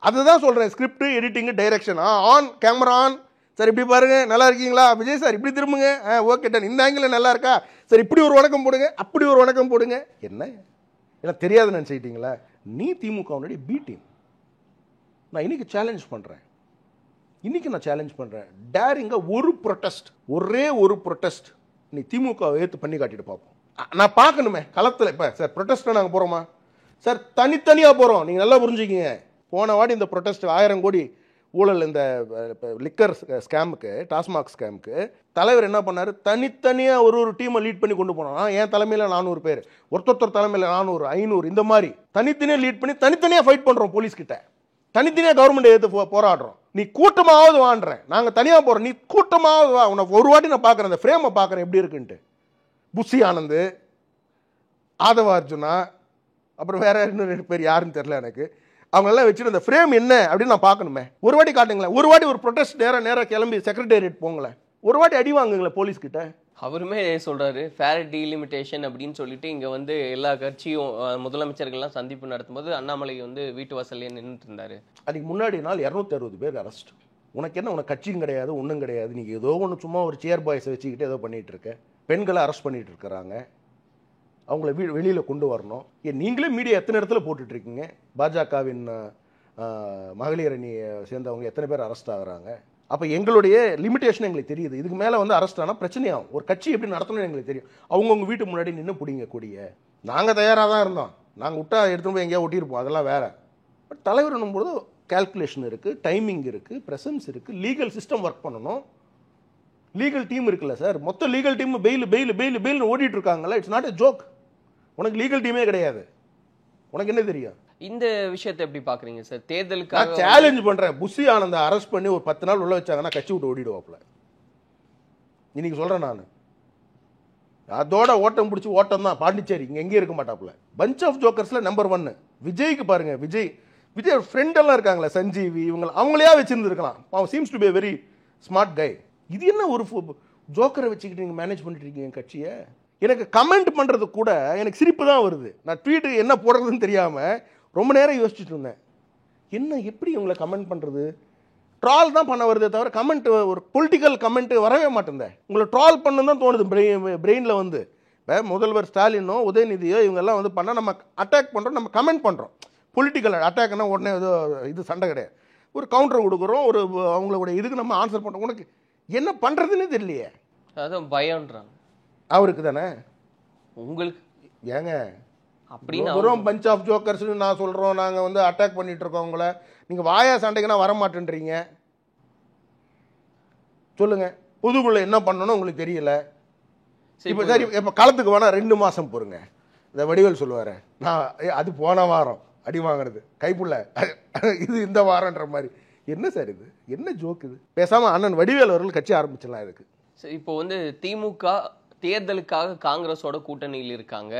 அதுதான் சொல்கிறேன். Script, editing, direction, on camera on. Sir இப்படி பாருங்க, நல்லா இருக்கீங்களா விஜய் சார்? இப்படி திரும்புங்க, ஓகே டன். இந்த ஆங்கிள் நல்லா இருக்கா சார்? இப்படி ஒரு வணக்கம் போடுங்க, அப்படி ஒரு வணக்கம் போடுங்க. என்ன எனக்கு தெரியாதுன்னு நினச்சிக்கிட்டீங்களா? நீ திமுகவுடைய பி டீம். நான் இன்னைக்கு சேலஞ்ச் பண்ணுறேன், டேரிங்க ஒரு ப்ரொட்டஸ்ட், ஒரே ஒரு ப்ரொட்டஸ்ட் நீ திமுக ஏற்று பண்ணி காட்டிட்டு பார்ப்போம். நான் பார்க்கணுமே களத்தில். இப்போ சார் ப்ரொட்டஸ்ட்டை நாங்கள் போகிறோமா சார்? தனித்தனியாக போகிறோம். நீங்கள் நல்லா புரிஞ்சுக்கிங்க. போன வாட்டி இந்த ப்ரொட்டஸ்ட் 1000 கோடி ஊழல் இந்த லிக்கர் ஸ்கேமுக்கு, டாஸ்மாக் ஸ்கேமுக்கு தலைவர் என்ன பண்ணார், தனித்தனியாக ஒரு டீமை லீட் பண்ணி கொண்டு போனான். என் தலைமையில் 400 பேர், ஒருத்தொருத்தர் தலைமையில் 400, 500, இந்த மாதிரி தனித்தனியாக லீட் பண்ணி தனித்தனியாக ஃபைட் பண்ணுறோம் போலீஸ்கிட்ட, தனித்தனியாக கவர்மெண்ட் எதிர்த்து போராடுறோம். நீ கூட்டமாவது வான்றேன், நாங்கள் தனியாக போகிறோம், நீ கூட்டமாவது வா, உனக்கு ஒரு வாட்டி நான் பார்க்குறேன், அந்த ஃப்ரேமை பார்க்குறேன் எப்படி இருக்குன்ட்டு. புஷி ஆனந்த், ஆதவ அர்ஜுனா, அப்புறம் வேற இன்னும் 2 பேர் யாருன்னு தெரியல எனக்கு, அவங்களெல்லாம் வச்சுட்டு அந்த ஃப்ரேம் என்ன அப்படின்னு நான் பார்க்கணுமே. ஒரு வாட்டி காட்டுங்களேன், ஒரு வாட்டி ஒரு ப்ரொட்டஸ்ட் நேராக கிளம்பி செக்ரட்டேரியட் போங்களேன், ஒரு வாட்டி அடி வாங்குங்களேன் போலீஸ்கிட்ட. அவருமே சொல்றாரு ஃபேர் டீலிமிட்டேஷன் அப்படின்னு சொல்லிட்டு இங்க வந்து எல்லா கட்சியும் முதலமைச்சர்கள்லாம் சந்திப்பு நடத்தும்போது அண்ணாமலை வந்து வீட்டு வாசல்லே நின்றுட்டு இருந்தாரு. அதுக்கு முன்னாடி நாள் 260 பேர் அரெஸ்ட். உனக்கு என்ன, உனக்கு கட்சியும் கிடையாது, ஒன்றும் கிடையாது, நீங்கள் ஏதோ ஒன்று சும்மா ஒரு சேர் பாய்ஸை வச்சுக்கிட்டு ஏதோ பண்ணிகிட்டு இருக்க. பெண்களை அரெஸ்ட் பண்ணிகிட்டு இருக்கிறாங்க, அவங்கள வெளியில் கொண்டு வரணும். நீங்களே மீடியா எத்தனை இடத்துல போட்டுட்ருக்கீங்க, பாஜகவின் மகளிர் அணியை சேர்ந்தவங்க எத்தனை பேர் அரெஸ்ட் ஆகுறாங்க. அப்போ எங்களுடைய லிமிட்டேஷன் எங்களுக்கு தெரியுது. இதுக்கு மேலே வந்து அரெஸ்ட் ஆனால் பிரச்சனையாகும். ஒரு கட்சி எப்படி நடத்தணும்னு எங்களுக்கு தெரியும். அவங்கவுங்க வீட்டு முன்னாடி நின்று பிடிங்க கூடிய. நாங்கள் தயாராக தான் இருந்தோம், நாங்கள் விட்டா எடுத்துகிட்டு போய் எங்கேயா ஒட்டியிருப்போம், அதெல்லாம் வேற. பட் தலைவர் போது கால்குலேஷன் இருக்குது, டைமிங் இருக்குது, ப்ரெசன்ஸ் இருக்குது, லீகல் சிஸ்டம் ஒர்க் பண்ணணும். லீகல் டீம் இருக்குல்ல சார், மொத்த லீகல் டீம் பெயில் ஓடிட்டு இருக்காங்கல்ல, இட்ஸ் நாட் எ ஜோக். உனக்கு லீகல் டீமே கிடையாது, உனக்கு என்ன தெரியும்? இந்த விஷயத்தை எப்படி பாக்குறீங்க சார்? தேர்தலுக்காக சேலஞ்ச் பண்றேன், புஷி ஆனந்த அரெஸ்ட் பண்ணி ஒரு 10 நாள் உள்ள வச்சாங்கன்னா கட்சி விட்டு ஓடிடுவாப்ல. இன்னைக்கு சொல்றேன் நான், அதோட ஓட்டம் பிடிச்சி ஓட்டம் தான். பாண்டிச்சேரி இங்க எங்கேயும் இருக்க மாட்டாப்ல. பஞ்ச் ஆஃப் ஜோக்கர்ஸ்ல நம்பர் 1 விஜய்க்கு பாருங்க. விஜய் ஃப்ரெண்ட் எல்லாம் இருக்காங்களே, சஞ்சீவி, இவங்க அவங்களையா வச்சிருந்துருக்கலாம். அவன் seems to be very smart guy. இது என்ன ஒரு ஜோக்கரை வச்சுக்கிட்டு நீங்க மேனேஜ் பண்ணிட்டு இருக்கீங்க கட்சியை? எனக்கு கமெண்ட் பண்ணுறது கூட எனக்கு சிரிப்பு தான் வருது. நான் ட்வீட்டு என்ன போடுறதுன்னு தெரியாமல் ரொம்ப நேரம் யோசிச்சுட்டு இருந்தேன். என்ன எப்படி உங்களை கமெண்ட் பண்ணுறது? ட்ரால் தான் பண்ண வருதே தவிர கமெண்ட், ஒரு பொலிட்டிக்கல் கமெண்ட் வரவே மாட்டேன். உங்களை ட்ரால் பண்ணு தான் தோணுது பிரெயினில் வந்து. இப்போ முதல்வர் ஸ்டாலினோ உதயநிதியோ இவங்கெல்லாம் வந்து பண்ணால் நம்ம அட்டாக் பண்ணுறோம், நம்ம கமெண்ட் பண்ணுறோம். பொலிட்டிக்கல் அட்டாக்னா உடனே ஏதோ இது சண்டை கிடையாது, ஒரு கவுண்டர் கொடுக்குறோம், ஒரு அவங்களோட இதுக்கு நம்ம ஆன்சர் பண்ணுறோம். உனக்கு என்ன பண்ணுறதுன்னு தெரியலையே. அதான் பயம்ன்றாங்க அவருக்கு தானே. உங்களுக்கு ஏங்க அப்படின்னு வெறும் பஞ்ச் ஆஃப் ஜோக்கர்ஸ்னு நான் சொல்கிறோம், நாங்கள் வந்து அட்டாக் பண்ணிட்டு இருக்கோம் உங்களை. நீங்கள் வாயா சண்டைக்குன்னா வர மாட்டேன்றீங்க. சொல்லுங்க, புதுக்குள்ள என்ன பண்ணணும் உங்களுக்கு தெரியல. இப்போ சரி, இப்போ களத்துக்கு வேணா 2 மாதம் பொறுங்க. இந்த வடிவேல் சொல்லுவார், நான் அது போன வாரம் அடி வாங்கினது கைப்புள்ள, இது இந்த வாரன்ற மாதிரி. என்ன சார் இது, என்ன ஜோக் இது? பேசாமல் அண்ணன் வடிவேல் அவர்கள் கட்சி ஆரம்பிச்சிடலாம் இதுக்கு. சரி, இப்போ வந்து திமுக தேர்தலுக்காக காங்கிரஸோட கூட்டணியில் இருக்காங்க,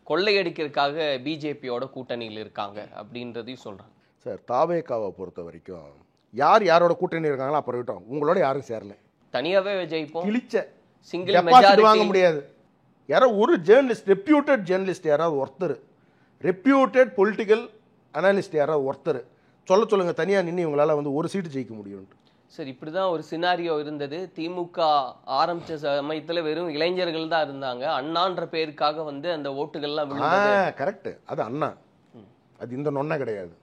கொள்ளையடிக்கிறதுக்காக பிஜேபியோட கூட்டணியில் இருக்காங்க அப்படின்றதையும் சொல்றாங்க சார். தாவேகாவை பொறுத்த வரைக்கும் யார் யாரோட கூட்டணி இருக்காங்களோ அப்புறம் விட்டோம், உங்களோட யாரும் சேரல. தனியாவே ஜெயிப்போம், கிழிச்ச சிங்கிள் மெஜாரிட்டி வாங்க முடியாது. யாரோ ஒரு ஜேர்னலிஸ்ட், ரெப்யூட்டட் ஜேர்னலிஸ்ட் யாராவது ஒருத்தர், ரெப்யூட்டட் பொலிட்டிக்கல் அனாலிஸ்ட் யாராவது ஒருத்தர் சொல்லுங்க, தனியாக நின்று இவங்களால வந்து ஒரு சீட்டு ஜெயிக்க முடியும். சார், இப்படிதான் ஒரு சினாரியோ இருந்தது. திமுக ஆரம்பிச்ச சமயத்துல வெறும் இளைஞர்கள் தான் இருந்தாங்க. அண்ணான்ற பேருக்காக வந்து அந்த ஓட்டுகள்லாம் விழுந்தது. கரெக்ட், அது அண்ணா, அது இந்த நொன்ன கிடையாது,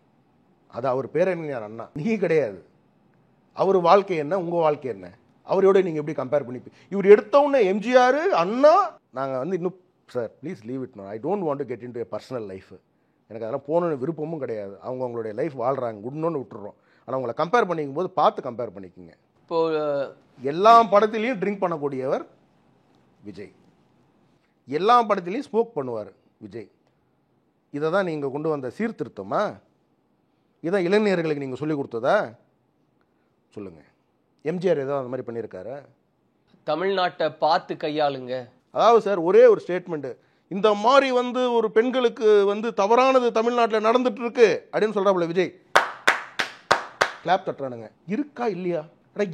அது அவர் பேரறிஞர் அண்ணா, நீ கிடையாது. அவர் வாழ்க்கை என்ன, உங்க வாழ்க்கை என்ன, அவரோட நீங்க எப்படி கம்பேர் பண்ணி? இவர் எடுத்தவுடனே எம்ஜிஆர் அண்ணா. நாங்கள் வந்து இன்னும் sir please leave it. I don't want to get in to personal life. எனக்கு அதெல்லாம் போகணுன்னு விருப்பமும் கிடையாது. அவங்களுடைய லைஃப் வாழ்றாங்க, குட்னு விட்டுறோம். ஆனால் உங்களை கம்பேர் பண்ணிக்கும் போது பார்த்து கம்பேர் பண்ணிக்கோங்க. இப்போ எல்லா படத்துலையும் ட்ரிங்க் பண்ணக்கூடியவர் விஜய், எல்லா படத்துலையும் ஸ்மோக் பண்ணுவார் விஜய். இதை தான் நீங்கள் கொண்டு வந்த சீர்திருத்தமா? இதான் இளைஞர்களுக்கு நீங்கள் சொல்லிக் கொடுத்ததா? சொல்லுங்கள், எம்ஜிஆர் ஏதோ அந்த மாதிரி பண்ணியிருக்காரு? தமிழ்நாட்டை பார்த்து கையாளுங்க. அதாவது சார், ஒரே ஒரு ஸ்டேட்மெண்ட்டு, இந்த மாதிரி வந்து ஒரு பெண்களுக்கு வந்து தவறானது தமிழ்நாட்டில் நடந்துட்டு இருக்கு அப்படின்னு சொல்கிறாப்புல விஜய். கிளாப் தட்டுறானுங்க, இருக்கா இல்லையா?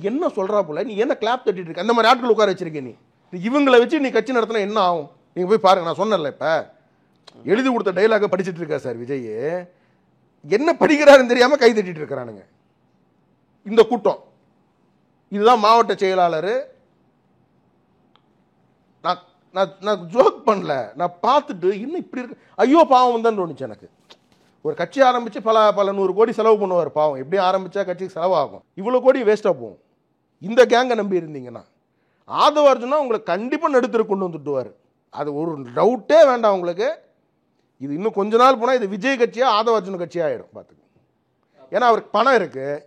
என்ன சொல்கிறா போல, நீ என்ன கிளாப் தட்டிட்டு இருக்க? அந்த மாதிரி ஆட்கள் உட்கார வச்சிருக்க நீ. இவங்களை வச்சு நீ கட்சி நடத்தினா என்ன ஆகும்? நீங்கள் போய் பாருங்க. நான் சொன்னேன்ல, இப்போ எழுதி கொடுத்த டைலாக படிச்சுட்டு இருக்கா சார் விஜய். என்ன படிக்கிறாருன்னு தெரியாமல் கை தட்டிட்டு இருக்கிறானுங்க இந்த கூட்டம். இதுதான் மாவட்ட செயலாளர். நான் ஜோக் பண்ணல, நான் பார்த்துட்டு இன்னும் இப்படி இருக்கு, ஐயோ பாவம் தான் தோணுச்சு எனக்கு. ஒரு கட்சி ஆரம்பித்து பல 100 கோடி செலவு பண்ணுவார் பாவம். எப்படியும் ஆரம்பித்தா கட்சிக்கு செலவாகும், இவ்வளோ கோடி வேஸ்ட்டாக போகும். இந்த கேங்கை நம்பி இருந்தீங்கன்னா ஆதவ அர்ஜுனா உங்களை கண்டிப்பாக நடுத்தர கொண்டு வந்துட்டுவார், அது ஒரு டவுட்டே வேண்டாம் உங்களுக்கு. இது இன்னும் கொஞ்ச நாள் போனால் இது விஜய் கட்சியாக ஆதவ அர்ஜுன கட்சியாக ஆகிடும் பார்த்துக்கோங்க. ஏன்னா அவருக்கு பணம் இருக்குது,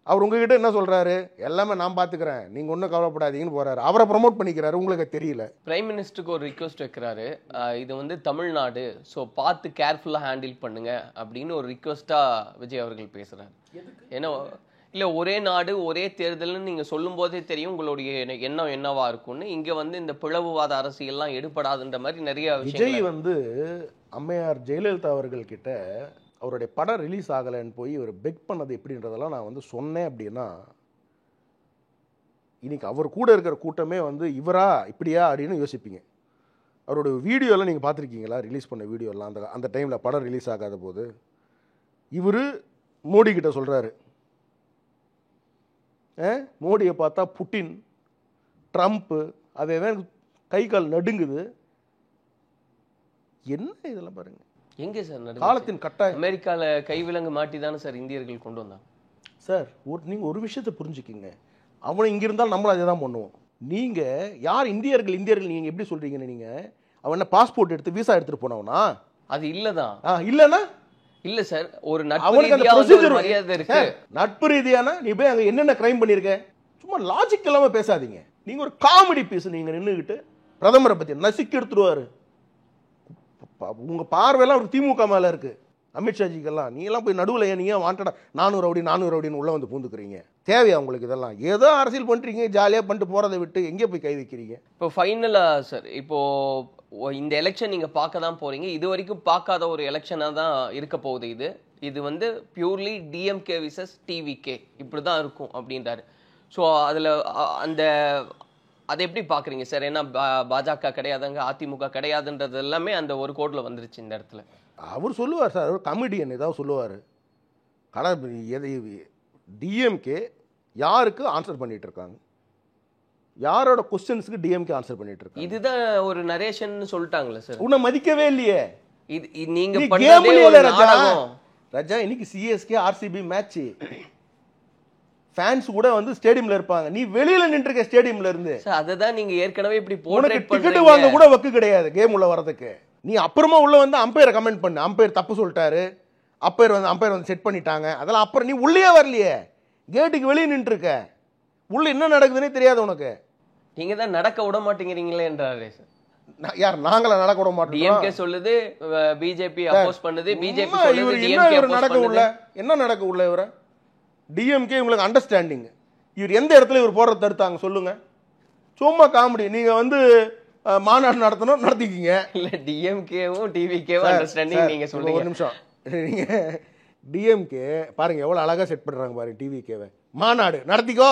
அவர் உங்ககிட்ட என்ன சொல்றாரு, எல்லாமே நான் பார்த்துக்கிறேன், நீங்க ஒன்றும் கவலைப்படாதீங்கன்னு போறாரு. அவரை ப்ரமோட் பண்ணிக்கிறாரு, உங்களுக்கு தெரியல. பிரைம் மினிஸ்டருக்கு ஒரு ரிக்வெஸ்ட் வைக்கிறாரு, இது வந்து தமிழ்நாடு, ஸோ பார்த்து கேர்ஃபுல்லாக ஹேண்டில் பண்ணுங்க அப்படின்னு ஒரு ரிக்வெஸ்டா விஜய் அவர்கள் பேசுறாரு. ஏன்னா இல்லை, ஒரே நாடு ஒரே தேர்தல்னு நீங்க சொல்லும் போதே தெரியும் உங்களுடைய எண்ணம் என்னவா இருக்கும்னு. இங்க வந்து இந்த பிளவுவாத அரசியல்லாம் எடுபடாதுன்ற மாதிரி நிறைய விஜய் வந்து அம்மையார் ஜெயலலிதா அவர்கள் கிட்ட அவருடைய படம் ரிலீஸ் ஆகலைன்னு போய் இவர் பெக் பண்ணது எப்படின்றதெல்லாம் நான் வந்து சொன்னேன் அப்படின்னா, இன்னைக்கு அவர் கூட இருக்கிற கூட்டமே வந்து இவரா இப்படியா அப்படின்னு யோசிப்பீங்க. அவருடைய வீடியோலாம் நீங்கள் பார்த்துருக்கீங்களா? ரிலீஸ் பண்ண வீடியோலாம் அந்த டைமில் படம் ரிலீஸ் ஆகாத போது இவர் மோடி கிட்ட சொல்கிறாரு, மோடியை பார்த்தா புட்டின், ட்ரம்ப்பு, அது எதாவது கை கால் நடுங்குது. என்ன இதெல்லாம் பாருங்க, எங்கே சார் காலத்தின் கட்டாயம். அமெரிக்கால கைவிலங்கு மாட்டி தானே சார் இந்தியர்கள் கொண்டு வந்தாங்க சார். நீங்கள் ஒரு விஷயத்தை புரிஞ்சுக்கிங்க, அவனை இங்கே இருந்தாலும் நம்மளும் அதே தான் பண்ணுவோம். நீங்கள் யார் இந்தியர்கள் நீங்கள் எப்படி சொல்கிறீங்கன்னு, நீங்கள் அவனை பாஸ்போர்ட் எடுத்து விசா எடுத்துகிட்டு போனவனா? அது இல்லைதான். இல்லைன்னா இல்ல சார், ஒரு மரியாதை இருக்கு. நட்பு ரீதியான நீ போய் அங்க என்னென்ன கிரைம் பண்ணிருக்க, சும்மா லாஜிக் இல்லாம பேசாதீங்க. நீங்க ஒரு காமெடி பீஸ். நீங்க நின்றுகிட்டு பிரதமரை பத்தி நசுக்கி எடுத்துருவாரு. உங்க பார்வையெல்லாம் ஒரு திமுக மேல இருக்கு, அமித்ஷாஜிக்கெல்லாம். நீ எல்லாம் போய் நடுவில் நீங்க வாண்டடா 400 அப்படின்னு உள்ள வந்து பூந்துக்கிறீங்க. தேவையா உங்களுக்கு இதெல்லாம்? ஏதோ அரசியல் பண்றீங்க, ஜாலியா பண்ணிட்டு போறதை விட்டு எங்கே போய் கை வைக்கிறீங்க? இப்போ ஃபைனலா சார், இப்போ இந்த எலெக்ஷன் நீங்க பார்க்க தான் போறீங்க. இது வரைக்கும் பார்க்காத ஒரு எலெக்ஷனா தான் இருக்க போகுது. இது வந்து பியூர்லி டிஎம்கே விசஸ் டிவிகே இப்படிதான் இருக்கும் அப்படின்றாரு. ஸோ அதுல அந்த அதை எப்படி பாக்குறீங்க சார்? ஏன்னா பாஜக கிடையாதுங்க, அதிமுக கிடையாதுன்றது எல்லாமே அந்த ஒரு கோட்ல வந்துருச்சு இந்த இடத்துல. அவர் சொல்லுவார் சார், அவர் கமெடியன் ஏதாவது சொல்லுவார். டிஎம்கே யாருக்கு ஆன்சர் பண்ணிட்டு இருக்காங்க, யாரோட क्वेश्चंसக்கு டிஎம்கே ஆன்சர் பண்ணிட்டு இருக்காங்க. இதுதான் ஒரு நரேஷன் சொல்லிட்டாங்களே சார். உன்னை மதிக்கவே இல்லையே. இது நீங்க பண்ணதே ஒரு நாடகம். ராஜா, இன்னைக்கு சிஎஸ்கே ஆர்சிபி மேட்ச், ஃபேன்ஸ் கூட வந்து ஸ்டேடியம்ல இருப்பாங்க, நீ வெளியில நின்று இருக்க ஸ்டேடியம்ல இருந்து. சார் அததான் நீங்க ஏற்கனவே இப்படி போர்ட்ரேட் பண்றீங்க. டிக்கெட் வாங்க கூட வக்கு கிடையாது கேம் உள்ள வரதுக்கு. நீ அப்புறமா உள்ள வந்து அம்பையரை கமெண்ட் பண்ணு, அம்பையர் தப்பு சொல்லிட்டாரு, அம்பையர் வந்து செட் பண்ணிட்டாங்க, அதெல்லாம் அப்புறம். நீ உள்ளே வரலையே, கேட்டுக்கு வெளியே நின்று இருக்க, உள்ள என்ன நடக்குதுன்னே தெரியாது உனக்கு. நீங்க தான் நடக்க விட மாட்டேங்கிறீங்களே என்றாரு சார். யார்? நாங்கள நடக்க விட மாட்டோம். டிஎம்கே சொல்லுது பிஜேபி அப்போஸ் பண்ணுது, பிஜேபி சொல்லுது டிஎம்கே அப்போஸ் நடக்க உள்ள. என்ன நடக்க உள்ள? இவர டிஎம்கே உங்களுக்கு அண்டர்ஸ்டாண்டிங். இவர் எந்த இடத்துல இவர் போறத தடுத்தாங்க சொல்லுங்க? சும்மா காமெடி. நீங்க வந்து மாநாடு நடத்தணும், நடத்திக்கிங்க. இல்ல டிஎம்கேவும் டிவிகேவும் அண்டர்ஸ்டாண்டிங் நீங்க சொல்றீங்க. ஒரு நிமிஷம், நீங்க டிஎம்கே பாருங்க எவ்வளவு அழகா செட் பண்றாங்க பாருங்க. டிவிகேவை மாநாடு நடத்திக்கோ,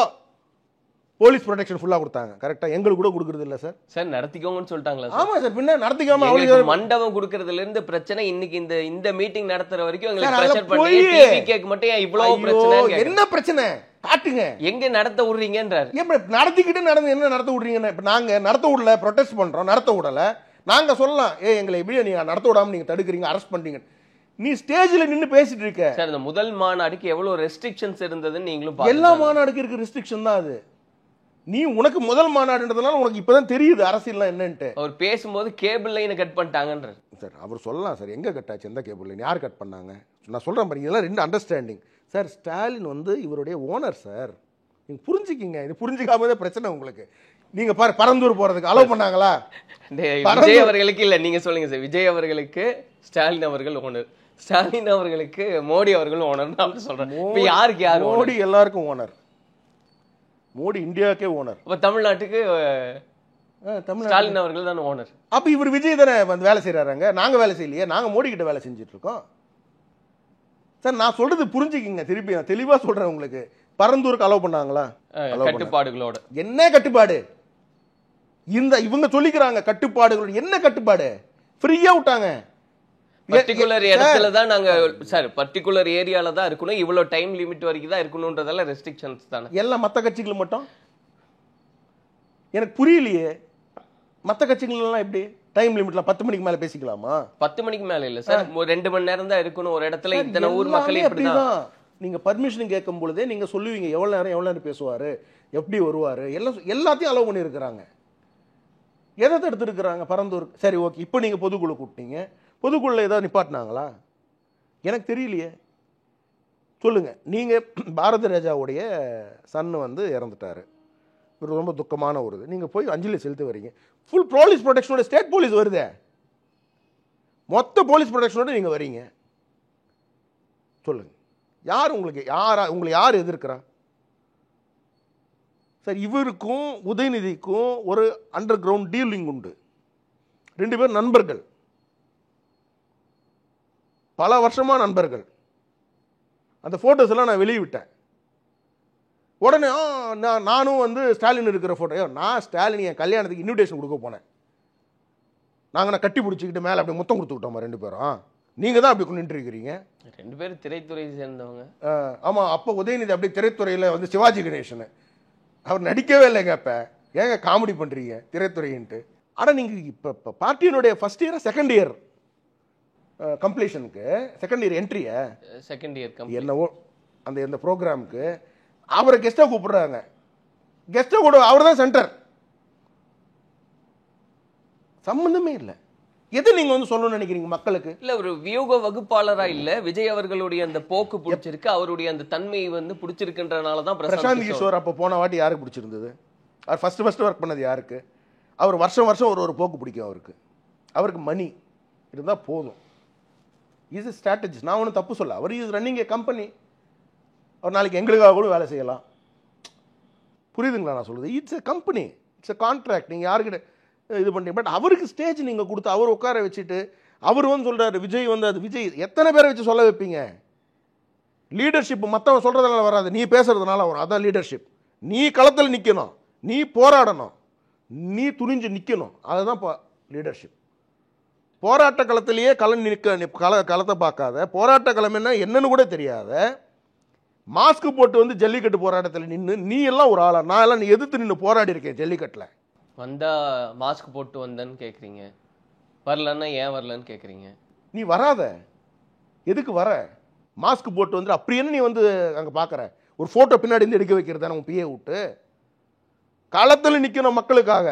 போலீஸ் ப்ரொடெக்ஷன் ஃபுல்லா கொடுத்தாங்க. கரெக்டா? எங்களுக்கு கூட கொடுக்கறது இல்ல சார். சார் நடத்திக்கோங்கன்னு சொல்லிட்டாங்களா? ஆமா சார், பின்ன நடத்திக்காம அவங்களுக்கு மண்டபம் கொடுக்கறதுல இருந்து பிரச்சனை. இன்னைக்கு இந்த மீட்டிங் நடத்துற வரைக்கும் எங்களுக்கு பிரஷர் பண்ணி டிவிகேக்கு மட்டும் ஏன் இவ்வளவு பிரச்சனை? என்ன பிரச்சனை காட்டுங்க, எங்க நடத்த விடுறீங்கன்றாரு. நடத்திக்கிட்டு என்ன நடத்த விடுறீங்கன்னு. இப்ப நாங்க நடத்த விடல, ப்ரொடெஸ்ட் பண்றோம், நடத்த விடல. நாங்க சொல்லலாம், எங்களை எப்படி நீங்க நடத்த விடாம நீங்க தடுக்கிறீங்க, அரெஸ்ட் பண்றீங்க. நீ ஸ்டேஜ்ல நின்னு பேசிட்டு இருக்க. சார் இந்த முதல் மாநாடுக்கு எவ்வளவு ரெஸ்ட்ரிக்ஷன்ஸ் இருந்ததுன்னு நீங்களும் பாருங்க. எல்லா மாநாடுக்கு இருக்க ரெஸ்ட்ரிக்ஷன் தான் அது. நீ உனக்கு முதல் மாநாடுன்றதுனால உனக்கு இப்பதான் தெரியுது அரசியல்லாம் என்னன்ட்டு. அவர் பேசும்போது கேபிள் லைனை கட் பண்ணிட்டாங்கன்றார் சார். அவர் சொல்லலாம் சார், எங்க கட் ஆச்சு, எந்த கேபிள் லைன், யார் கட் பண்ணாங்க? நான் சொல்றேன் பாருங்க, இதெல்லாம் ரெண்டு அண்டர்ஸ்டாண்டிங் சார். ஸ்டாலின் வந்து இவருடைய ஓனர் சார், நீங்க புரிஞ்சுக்கிங்க. இது புரிஞ்சுக்காமதான் பிரச்சனை உங்களுக்கு. நீங்க பாரு, பரந்தூர் போறதுக்கு அலோவ் பண்ணாங்களா? விஜய் அவர்களுக்கு இல்ல, நீங்க சொல்லுங்க சார். விஜய் அவர்களுக்கு ஸ்டாலின் அவர்கள் ஓனர், ஸ்டாலின் அவர்களுக்கு மோடி அவர்கள் ஓனர் சொல்றேன். யாருக்கு யார்? மோடி எல்லாருக்கும் ஓனர். மோடி இந்தியாவுக்கே ஓனர். அப்ப தமிழ்நாட்டுக்கு ஸ்டாலின் அவர்கள் தான் ஓனர். அப்ப இவர் விஜய் தானே வந்து வேலை செய்யறாங்க, நாங்க வேலை செய்யலையே, நாங்க மோடி கிட்ட வேலை செஞ்சுட்டு இருக்கோம் சார். நான் சொல்றது புரிஞ்சுக்கிங்க, திருப்பி நான் தெளிவா சொல்றேன் உங்களுக்கு. பரந்தூருக்கு அலோவ் பண்ணாங்களா? கட்டுப்பாடுகளோட. என்ன கட்டுப்பாடு? இவங்க சொல்லிக்கிறாங்க கட்டுப்பாடுகளோட. என்ன கட்டுப்பாடு? ஃப்ரீயா விட்டாங்க. பர்టిక్యులர் இடத்துல தான் நாங்க சார், பர்టిక్యులர் ஏரியால தான் இருக்கணும், இவ்வளவு டைம் லிமிட் வரைக்கும் தான் இருக்கணும்ன்றதெல்லாம் ரெஸ்ட்ரிக்ஷன்ஸ் தானே. எல்லாம் மத்த கட்சிகள் மட்டும் எனக்கு புரியலையே. மத்த கட்சிகள் எல்லாம் எப்படி டைம் லிமிட்ல 10 மணிக்கு மேல பேசிக்கலாமா? 10 மணிக்கு மேல இல்ல சார், 2 மணி நேரம் தான் இருக்கணும் ஒரு இடத்துல. இத்தனை ஊர் மக்களே இப்படிதான். நீங்க பர்மிஷன் கேட்கும் பொழுதே நீங்க சொல்லுவீங்க எவ்வளவு நேரம் பேசுவாரு, எப்படி வருவாரு, எல்லாத்தையும் அலோவ் பண்ணி இருக்கிறாங்க. எதை தடுத்து இருக்கிறாங்க? பரந்தூர். சரி ஓகே, இப்போ நீங்க பொதுக்குழு கூப்பிட்டீங்க, பொதுக்குழுல ஏதாவது நிப்பாட்டினாங்களா? எனக்கு தெரியலையே. சொல்லுங்கள். நீங்கள் பாரதி ராஜாவுடைய சன்னு வந்து இறந்துட்டார், ஒரு ரொம்ப துக்கமான ஒரு இது. நீங்கள் போய் அஞ்சலி செலுத்தி வரீங்க, ஃபுல் போலீஸ் ப்ரொடெக்ஷனோட, ஸ்டேட் போலீஸ் வருதே, மொத்த போலீஸ் ப்ரொடெக்ஷனோட நீங்கள் வரீங்க. சொல்லுங்கள், யார் உங்களை யார் எதிர்க்கிறா? சார், இவருக்கும் உதயநிதிக்கும் ஒரு அண்டர் கிரவுண்ட் டீலிங் உண்டு. 2 பேர் நண்பர்கள், பல வருஷமாக நண்பர்கள். அந்த ஃபோட்டோஸ் எல்லாம் நான் வெளியிட்டேன். உடனே நானும் வந்து ஸ்டாலின் இருக்கிற ஃபோட்டோ, நான் ஸ்டாலின் என் கல்யாணத்துக்கு இன்விடேஷன் கொடுக்க போனேன், நான் கட்டி பிடிச்சிக்கிட்டு மேலே அப்படி முத்தம் கொடுத்துக்கிட்டோமா 2 பேரும்? நீங்கள் தான் அப்படி கொண்டு இருக்கிறீங்க. 2 பேரும் திரைத்துறையை சேர்ந்தவங்க. ஆமாம். அப்போ உதயநிதி அப்படி திரைத்துறையில் வந்து சிவாஜி கணேசன் அவர் நடிக்கவே இல்லைங்க. அப்போ ஏங்க காமெடி பண்ணுறீங்க திரைத்துறைன்ட்டு? ஆனால் நீங்கள் இப்போ பார்ட்டியினுடைய ஃபர்ஸ்ட் இயர் செகண்ட் இயர் கம்ப்ளீஷனுக்கு, செகண்ட் இயர் என்ட்ரியை, செகண்ட் இயர் என்னவோ அந்த ப்ரோக்ராமுக்கு அவரை கெஸ்ட்டாக கூப்பிடுறாங்க. கெஸ்ட்டாக கூட அவர் தான் சென்டர், சம்பந்தமே இல்லை. எது நீங்க வந்து சொல்லணும்னு நினைக்கிறீங்க மக்களுக்கு? இல்ல, ஒரு வியூக வகுப்பாளரா இல்ல, விஜய் அவர்களுடைய அந்த போக்கு பிடிச்சிருக்கு, அவருடைய அந்த தன்மை வந்து பிடிச்சிருக்குன்றனால தான் பிரசாந்த் கிஷோர் அப்போ போன வாட்டி யாருக்கு பிடிச்சிருந்தது? அவர் ஃபர்ஸ்ட் ஒர்க் பண்ணது யாருக்கு? அவர் வருஷம் ஒரு போக்கு பிடிக்கும் அவருக்கு மணி இருந்தால் போதும். இது ஸ்ட்ராட்டஜி. நான் ஒன்றும் தப்பு சொல்ல, அவர் இஸ் ரன்னிங் ஏ கம்பெனி. அவர் நாளைக்கு எங்களுக்காக கூட வேலை செய்யலாம். புரியுதுங்களா நான் சொல்றது? It's a company, it's a contract. நீங்கள் யாருக்கிட்ட இது பண்ணுறீங்க? பட் அவருக்கு ஸ்டேஜ் நீங்கள் கொடுத்து அவர் உட்கார வச்சுட்டு அவர் வந்து சொல்கிறாரு விஜய் வந்து, அது விஜய் எத்தனை பேரை வச்சு சொல்ல வைப்பீங்க? லீடர்ஷிப் மற்றவன் சொல்கிறதுனால வராது, நீ பேசுறதுனால வரும். அதான் லீடர்ஷிப். நீ களத்தில் நிற்கணும், நீ போராடணும், நீ துணிஞ்சு நிற்கணும். அதுதான் லீடர்ஷிப். போராட்ட களத்திலேயே களத்தை பார்க்காத, போராட்ட களம் என்னன்னு கூட தெரியாத, மாஸ்க் போட்டு வந்து ஜல்லிக்கட்டு போராட்டத்தில் நின்று நீ எல்லாம் ஒரு ஆளா? நான் எல்லாம் நீ எதிர்த்து நின்று போராடி இருக்கேன் ஜல்லிக்கட்டில். வந்தா மாஸ்க் போட்டு வந்தேன்னு கேட்குறீங்க, வரலன்னா ஏன் வரலன்னு கேட்குறீங்க. நீ வராத, எதுக்கு வர? மாஸ்க் போட்டு வந்து அப்படி என்ன நீ வந்து அங்கே பார்க்குற? ஒரு ஃபோட்டோ பின்னாடி இருந்து எடுக்க வைக்கிறது தானே உன் பிஏ விட்டு? களத்தில் நிற்கணும், மக்களுக்காக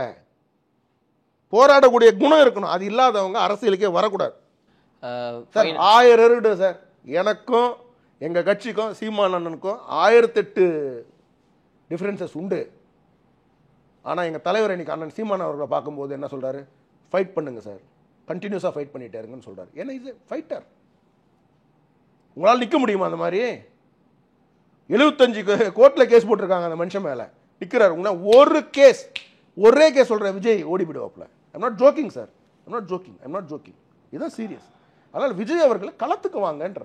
போராடக்கூடிய குணம் இருக்கணும். அது இல்லாதவங்க அரசியலுக்கே வரக்கூடாது. சார் 1000 இருக்கட்டும் சார், எனக்கும் எங்கள் கட்சிக்கும் சீமான் அண்ணனுக்கும் 1008 டிஃப்ரென்சஸ் உண்டு. ஆனால் எங்கள் தலைவர் இன்னைக்கு அண்ணன் சீமான் அவர்களை பார்க்கும்போது என்ன சொல்கிறாரு? ஃபைட் பண்ணுங்க சார், கண்டினியூஸாக ஃபைட் பண்ணிட்டே இருங்கன்னு சொல்கிறார். ஏன்னா இது ஃபைட்டர். உங்களால் நிற்க முடியுமா? அந்த மாதிரி 75 கோர்ட்டில் கேஸ் போட்டிருக்காங்க அந்த மனுஷன் மேலே, நிற்கிறார். உங்களை ஒரே கேஸ் சொல்கிற விஜய் ஓடி விடுவாப்பில். I'm not joking sir, I'm not joking. இதுதான் சீரியஸ். அதனால் விஜய் அவர்களை களத்துக்கு வாங்கன்ற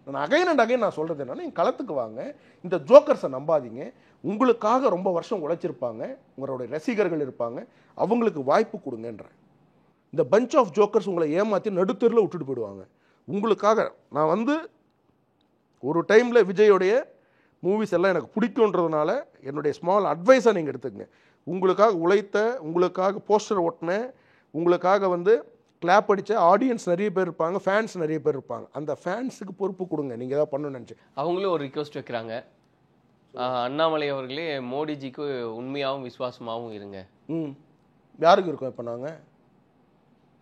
நான் அகைன் நான் சொல்கிறது என்னன்னா, நீங்கள் களத்துக்கு வாங்க, இந்த ஜோக்கர்ஸை நம்பாதீங்க. உங்களுக்காக ரொம்ப வருஷம் உழைச்சிருப்பாங்க, உங்களுடைய ரசிகர்கள் இருப்பாங்க, அவங்களுக்கு வாய்ப்பு கொடுங்கன்ற. இந்த பஞ்ச் ஆஃப் ஜோக்கர்ஸ் உங்களை ஏமாற்றி நடுத்தெருவில் விட்டுட்டு போயிடுவாங்க. உங்களுக்காக நான் வந்து ஒரு டைமில் விஜயோடைய மூவிஸ் எல்லாம் எனக்கு பிடிக்குன்றதுனால என்னுடைய ஸ்மால் அட்வைஸாக நீங்கள் எடுத்துக்கங்க. உங்களுக்காக உழைத்த, உங்களுக்காக போஸ்டர் ஓட்டின, உங்களுக்காக வந்து கிளாப் அடித்த ஆடியன்ஸ் நிறைய பேர் இருப்பாங்க, ஃபேன்ஸ் நிறைய பேர் இருப்பாங்க. அந்த ஃபேன்ஸுக்கு பொறுப்பு கொடுங்க. நீங்கள் ஏதாவது பண்ணணும்னு நினச்சி அவங்களும் ஒரு ரிக்வஸ்ட் வைக்கிறாங்க, அண்ணாமலை அவர்களே மோடிஜிக்கு உண்மையாகவும் விசுவாசமாகவும் இருங்க. யாருக்கு இருக்கோம்? இப்போ நாங்கள்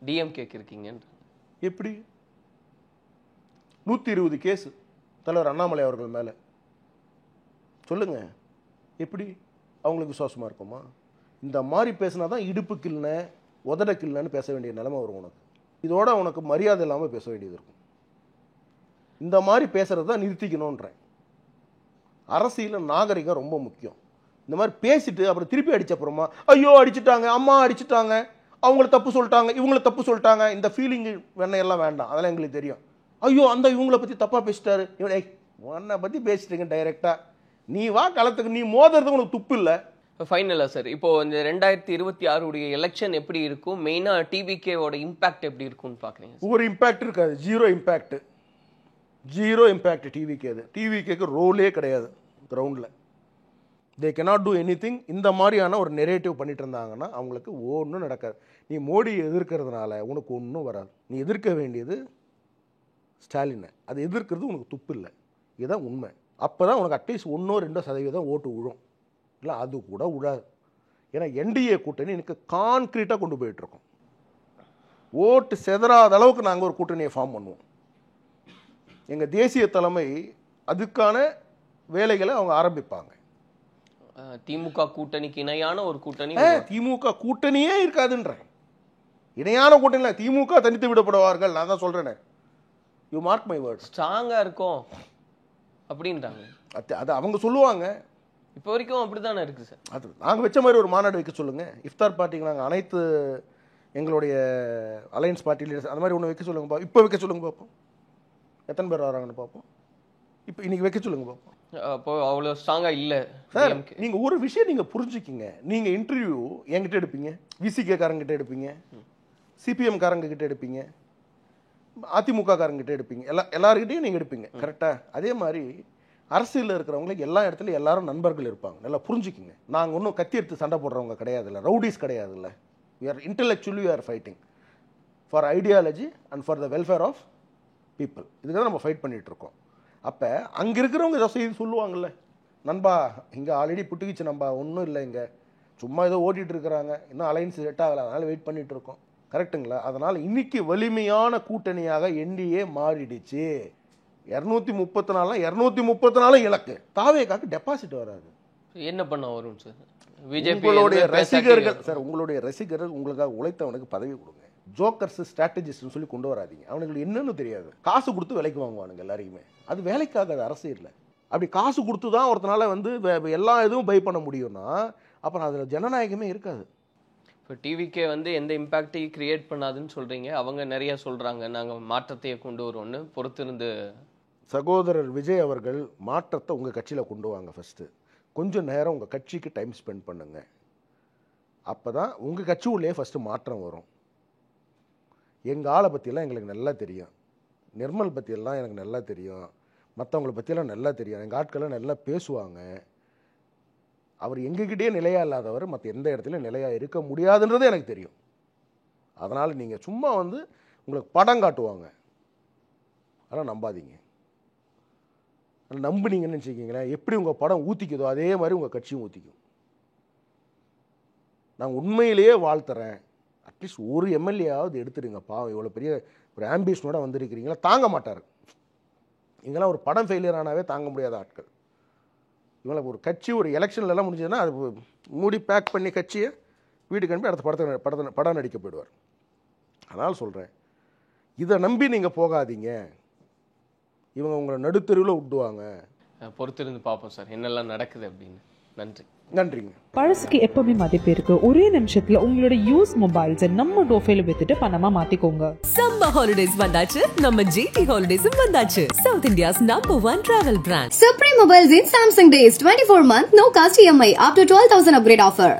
டிஎம்கேக்கு இருக்கீங்க. எப்படி 120 கேஸு தலைவர் அண்ணாமலை அவர்கள் மேலே சொல்லுங்க, எப்படி அவங்களுக்கு விசுவாசமாக இருக்குமா? இந்த மாதிரி பேசினா தான் இடுப்புக்கு இல்லைன்னு உதடக்கு இல்லைன்னு பேச வேண்டிய நிலைமை வரும் உனக்கு. இதோட உனக்கு மரியாதை இல்லாமல் பேச வேண்டியது இருக்கும். இந்த மாதிரி பேசுகிறது தான் நிறுத்திக்கணுன்றேன். அரசியல் நாகரிகம் ரொம்ப முக்கியம். இந்த மாதிரி பேசிட்டு அப்புறம் திருப்பி அடிச்சப்புறமா ஐயோ அடிச்சுட்டாங்க, அம்மா அடிச்சுட்டாங்க, அவங்கள தப்பு சொல்லிட்டாங்க, இவங்கள தப்பு சொல்லிட்டாங்க, இந்த ஃபீலிங்கு எல்லாம் வேண்டாம். அதெல்லாம் எங்களுக்கு தெரியும். ஐயோ அந்த இவங்களை பற்றி தப்பாக பேசிட்டாரு, இவனை உன்னை பற்றி பேசிட்டீங்க டைரெக்டாக, நீ வா களத்துக்கு, நீ மோதுறது உனக்கு துப்பு இல்லை. ஃபைனலாக சார், இப்போ இந்த 2026 எலெக்ஷன் எப்படி இருக்கும்? மெயினாக டிவிகேவோட இம்பாக்ட் எப்படி இருக்கும்னு பார்க்குறீங்க? ஒரு இம்பேக்ட் இருக்காது, ஜீரோ இம்பேக்ட் டிவிக்கு. அது டிவிக்கு ரோலே கிடையாது கிரவுண்டில். தே cannot do anything. இந்த மாதிரியான ஒரு நெரேட்டிவ் பண்ணிட்டு இருந்தாங்கன்னா அவங்களுக்கு ஒன்றும் நடக்காது. நீ மோடியை எதிர்க்கிறதுனால உனக்கு ஒன்றும் வராது. நீ எதிர்க்க வேண்டியது ஸ்டாலினை. அது எதிர்க்கிறது உனக்கு துப்பு இல்லை. இதுதான் உண்மை. அப்போ தான் உனக்கு அட்லீஸ்ட் 1-2% ஓட்டு விழும். இல்லை அது கூட விழாது. ஏன்னா என்டிஏ கூட்டணி எனக்கு கான்க்ரீட்டாக கொண்டு போயிட்டுருக்கோம். ஓட்டு செதறாத அளவுக்கு நாங்கள் ஒரு கூட்டணியை ஃபார்ம் பண்ணுவோம். எங்கள் தேசிய தலைமை அதுக்கான வேலைகளை அவங்க ஆரம்பிப்பாங்க. திமுக கூட்டணிக்கு இணையான ஒரு கூட்டணி திமுக கூட்டணியே இருக்காதுன்ற, இணையான கூட்டணி திமுக தனித்து விடப்படுவார்கள். நான் தான் சொல்றேன், யூ மார்க் மை வேர்ட்ஸ். ஸ்ட்ராங்கா இருக்கும் அப்படின்றாங்க. அது அவங்க சொல்லுவாங்க. இப்போ வரைக்கும் அப்படித்தானே இருக்கு சார். அது நாங்கள் வச்ச மாதிரி ஒரு மாநாடு வைக்க சொல்லுங்க. இஃப்தார் பார்ட்டிக்கு நாங்கள் அனைத்து எங்களுடைய அலையன்ஸ் பார்ட்டி லீடர்ஸ் அந்த மாதிரி ஒன்று வைக்க சொல்லுங்க. இப்போ வைக்க சொல்லுங்க பார்ப்போம், எத்தனை பேர் வராங்கன்னு பார்ப்போம். இப்போ இன்னைக்கு வைக்க சொல்லுங்க பார்ப்போம். அப்போ அவ்வளோ ஸ்ட்ராங்கா இல்லை சார். நீங்கள் ஒரு விஷயம் நீங்கள் புரிஞ்சுக்கிங்க. நீங்கள் இன்டர்வியூ என்கிட்ட எடுப்பீங்க, விசிகே காரங்கிட்ட எடுப்பீங்க, சிபிஎம் காரங்க கிட்ட எடுப்பீங்க, அதிமுக காரங்கிட்ட எடுப்பீங்க, எல்லாருக்கிட்டையும் நீங்கள் எடுப்பீங்க. கரெக்டாக? அதே மாதிரி அரசியலில் இருக்கிறவங்களுக்கு எல்லா இடத்துலையும் எல்லாரும் நண்பர்கள் இருப்பாங்க. நல்லா புரிஞ்சுக்கிங்க. நாங்கள் ஒன்றும் கத்தி எடுத்து சண்டை போடுறவங்க கிடையாது, இல்லை ரவுடிஸ் கிடையாது, இல்லை. We are intellectually we are fighting for ideology and for the welfare of people. இதுக்கு தான் நம்ம ஃபைட் பண்ணிகிட்டு இருக்கோம். அப்போ அங்கே இருக்கிறவங்க ஏதோ செய்து சொல்லுவாங்கள்ல, நண்பா இங்கே ஆல்ரெடி புட்டுக்கிச்சு நம்பா, ஒன்றும் இல்லை, இங்கே சும்மா ஏதோ ஓட்டிகிட்டு இருக்கிறாங்க, இன்னும் அலைன்ஸ் செட் ஆகலை, அதனால் வெயிட் பண்ணிகிட்டு இருக்கோம். கரெக்டுங்களா? அதனால் இன்னைக்கு வலிமையான கூட்டணியாக என்டிஏ மாறிடுச்சு. 234 234 இலக்கு. தாவேகாக்கு டெபாசிட் வராது. என்ன பண்ண வரும் சார்? உங்களுடைய ரசிகர்கள் சார், உங்களுடைய ரசிகர்கள் உங்களுக்காக உழைத்தவனுக்கு பதவி கொடுங்க. ஜோக்கர்ஸ் ஸ்ட்ராட்டஜிஸ்ட்னு சொல்லி கொண்டு வராதிங்க. அவனுக்கு என்னன்னு தெரியாது. காசு கொடுத்து விலைக்கு வாங்குவானுங்க எல்லாரையுமே. அது வேலைக்காகாது அரசியலில். அப்படி காசு கொடுத்து தான் ஒருத்தனால வந்து எல்லா இதுவும் பை பண்ண முடியும்னா அப்புறம் அதில் ஜனநாயகமே இருக்காது. இப்போ டிவிக்கே வந்து எந்த இம்பேக்டையும் கிரியேட் பண்ணாதுன்னு சொல்கிறீங்க. அவங்க நிறைய சொல்கிறாங்க, நாங்கள் மாற்றத்தையே கொண்டு வருவோன்னு. பொறுத்திருந்து சகோதரர் விஜய் அவர்கள் மாற்றத்தை உங்கள் கட்சியில் கொண்டு வாங்க. ஃபஸ்ட்டு கொஞ்சம் நேரம் உங்கள் கட்சிக்கு டைம் ஸ்பெண்ட் பண்ணுங்க. அப்போ தான் உங்கள் கட்சி உள்ளே ஃபஸ்ட்டு மாற்றம் வரும். எங்கள் ஆளை பற்றியெல்லாம் எங்களுக்கு நல்லா தெரியும், நிர்மல் பற்றியெல்லாம் எனக்கு நல்லா தெரியும், மற்றவங்கள பற்றியெல்லாம் நல்லா தெரியும். எங்கள் ஆட்கள்லாம் நல்லா பேசுவாங்க. அவர் எங்ககிட்டே நிலையாக இல்லாதவர் மற்ற எந்த இடத்துலையும் நிலையாக இருக்க முடியாதுன்றது எனக்கு தெரியும். அதனால் நீங்கள் சும்மா வந்து உங்களுக்கு படம் காட்டுவாங்க, ஆனால் நம்பாதீங்க. நம்புனீங்கன்னு வச்சுக்கிங்களேன், எப்படி உங்கள் படம் ஊற்றிக்குதோ அதே மாதிரி உங்கள் கட்சியும் ஊற்றிக்கும். நான் உண்மையிலேயே வாழ்த்துறேன். அட்லீஸ்ட் ஒரு எம்எல்ஏயாவது எடுத்துடுங்க. பாவம், இவ்வளோ பெரிய ஒரு ஆம்பிஷனோட வந்திருக்கிறீங்களா, தாங்க மாட்டார். இங்கெல்லாம் ஒரு படம் ஃபெயிலியர் ஆனாவே தாங்க முடியாத ஆட்கள். இவங்களை ஒரு கட்சி ஒரு எலெக்ஷன்லலாம் முடிஞ்சதுன்னா அது மூடி பேக் பண்ணி கட்சியை வீட்டுக்கு அனுப்பி அடுத்த படம் நடிக்க போயிடுவார். அதனால் சொல்கிறேன், இதை நம்பி நீங்கள் போகாதீங்க. இவங்க உங்களை நடுத்தெருவில் விட்டுவாங்க. பொறுத்திருந்து பார்ப்போம் சார் என்னெல்லாம் நடக்குது அப்படின்னு. நன்றி. நன்றிங்க. பழசுக்கு எப்பவுமே மதிப்பு இருக்கு. ஒரே நிமிஷத்துல உங்களோட யூஸ் மொபைல்ஸை நம்ம டோஃபைல வித்துட்டு பணமா மாத்திக்கோங்க. சம்மர் ஹாலிடேஸ் வந்தாச்சு, நம்ம ஜிடி ஹாலிடேஸும் வந்தாச்சு. South India's number 1 travel brand Supreme Mobiles in Samsung Days 24 month no cost EMI up to 12,000 upgrade offer.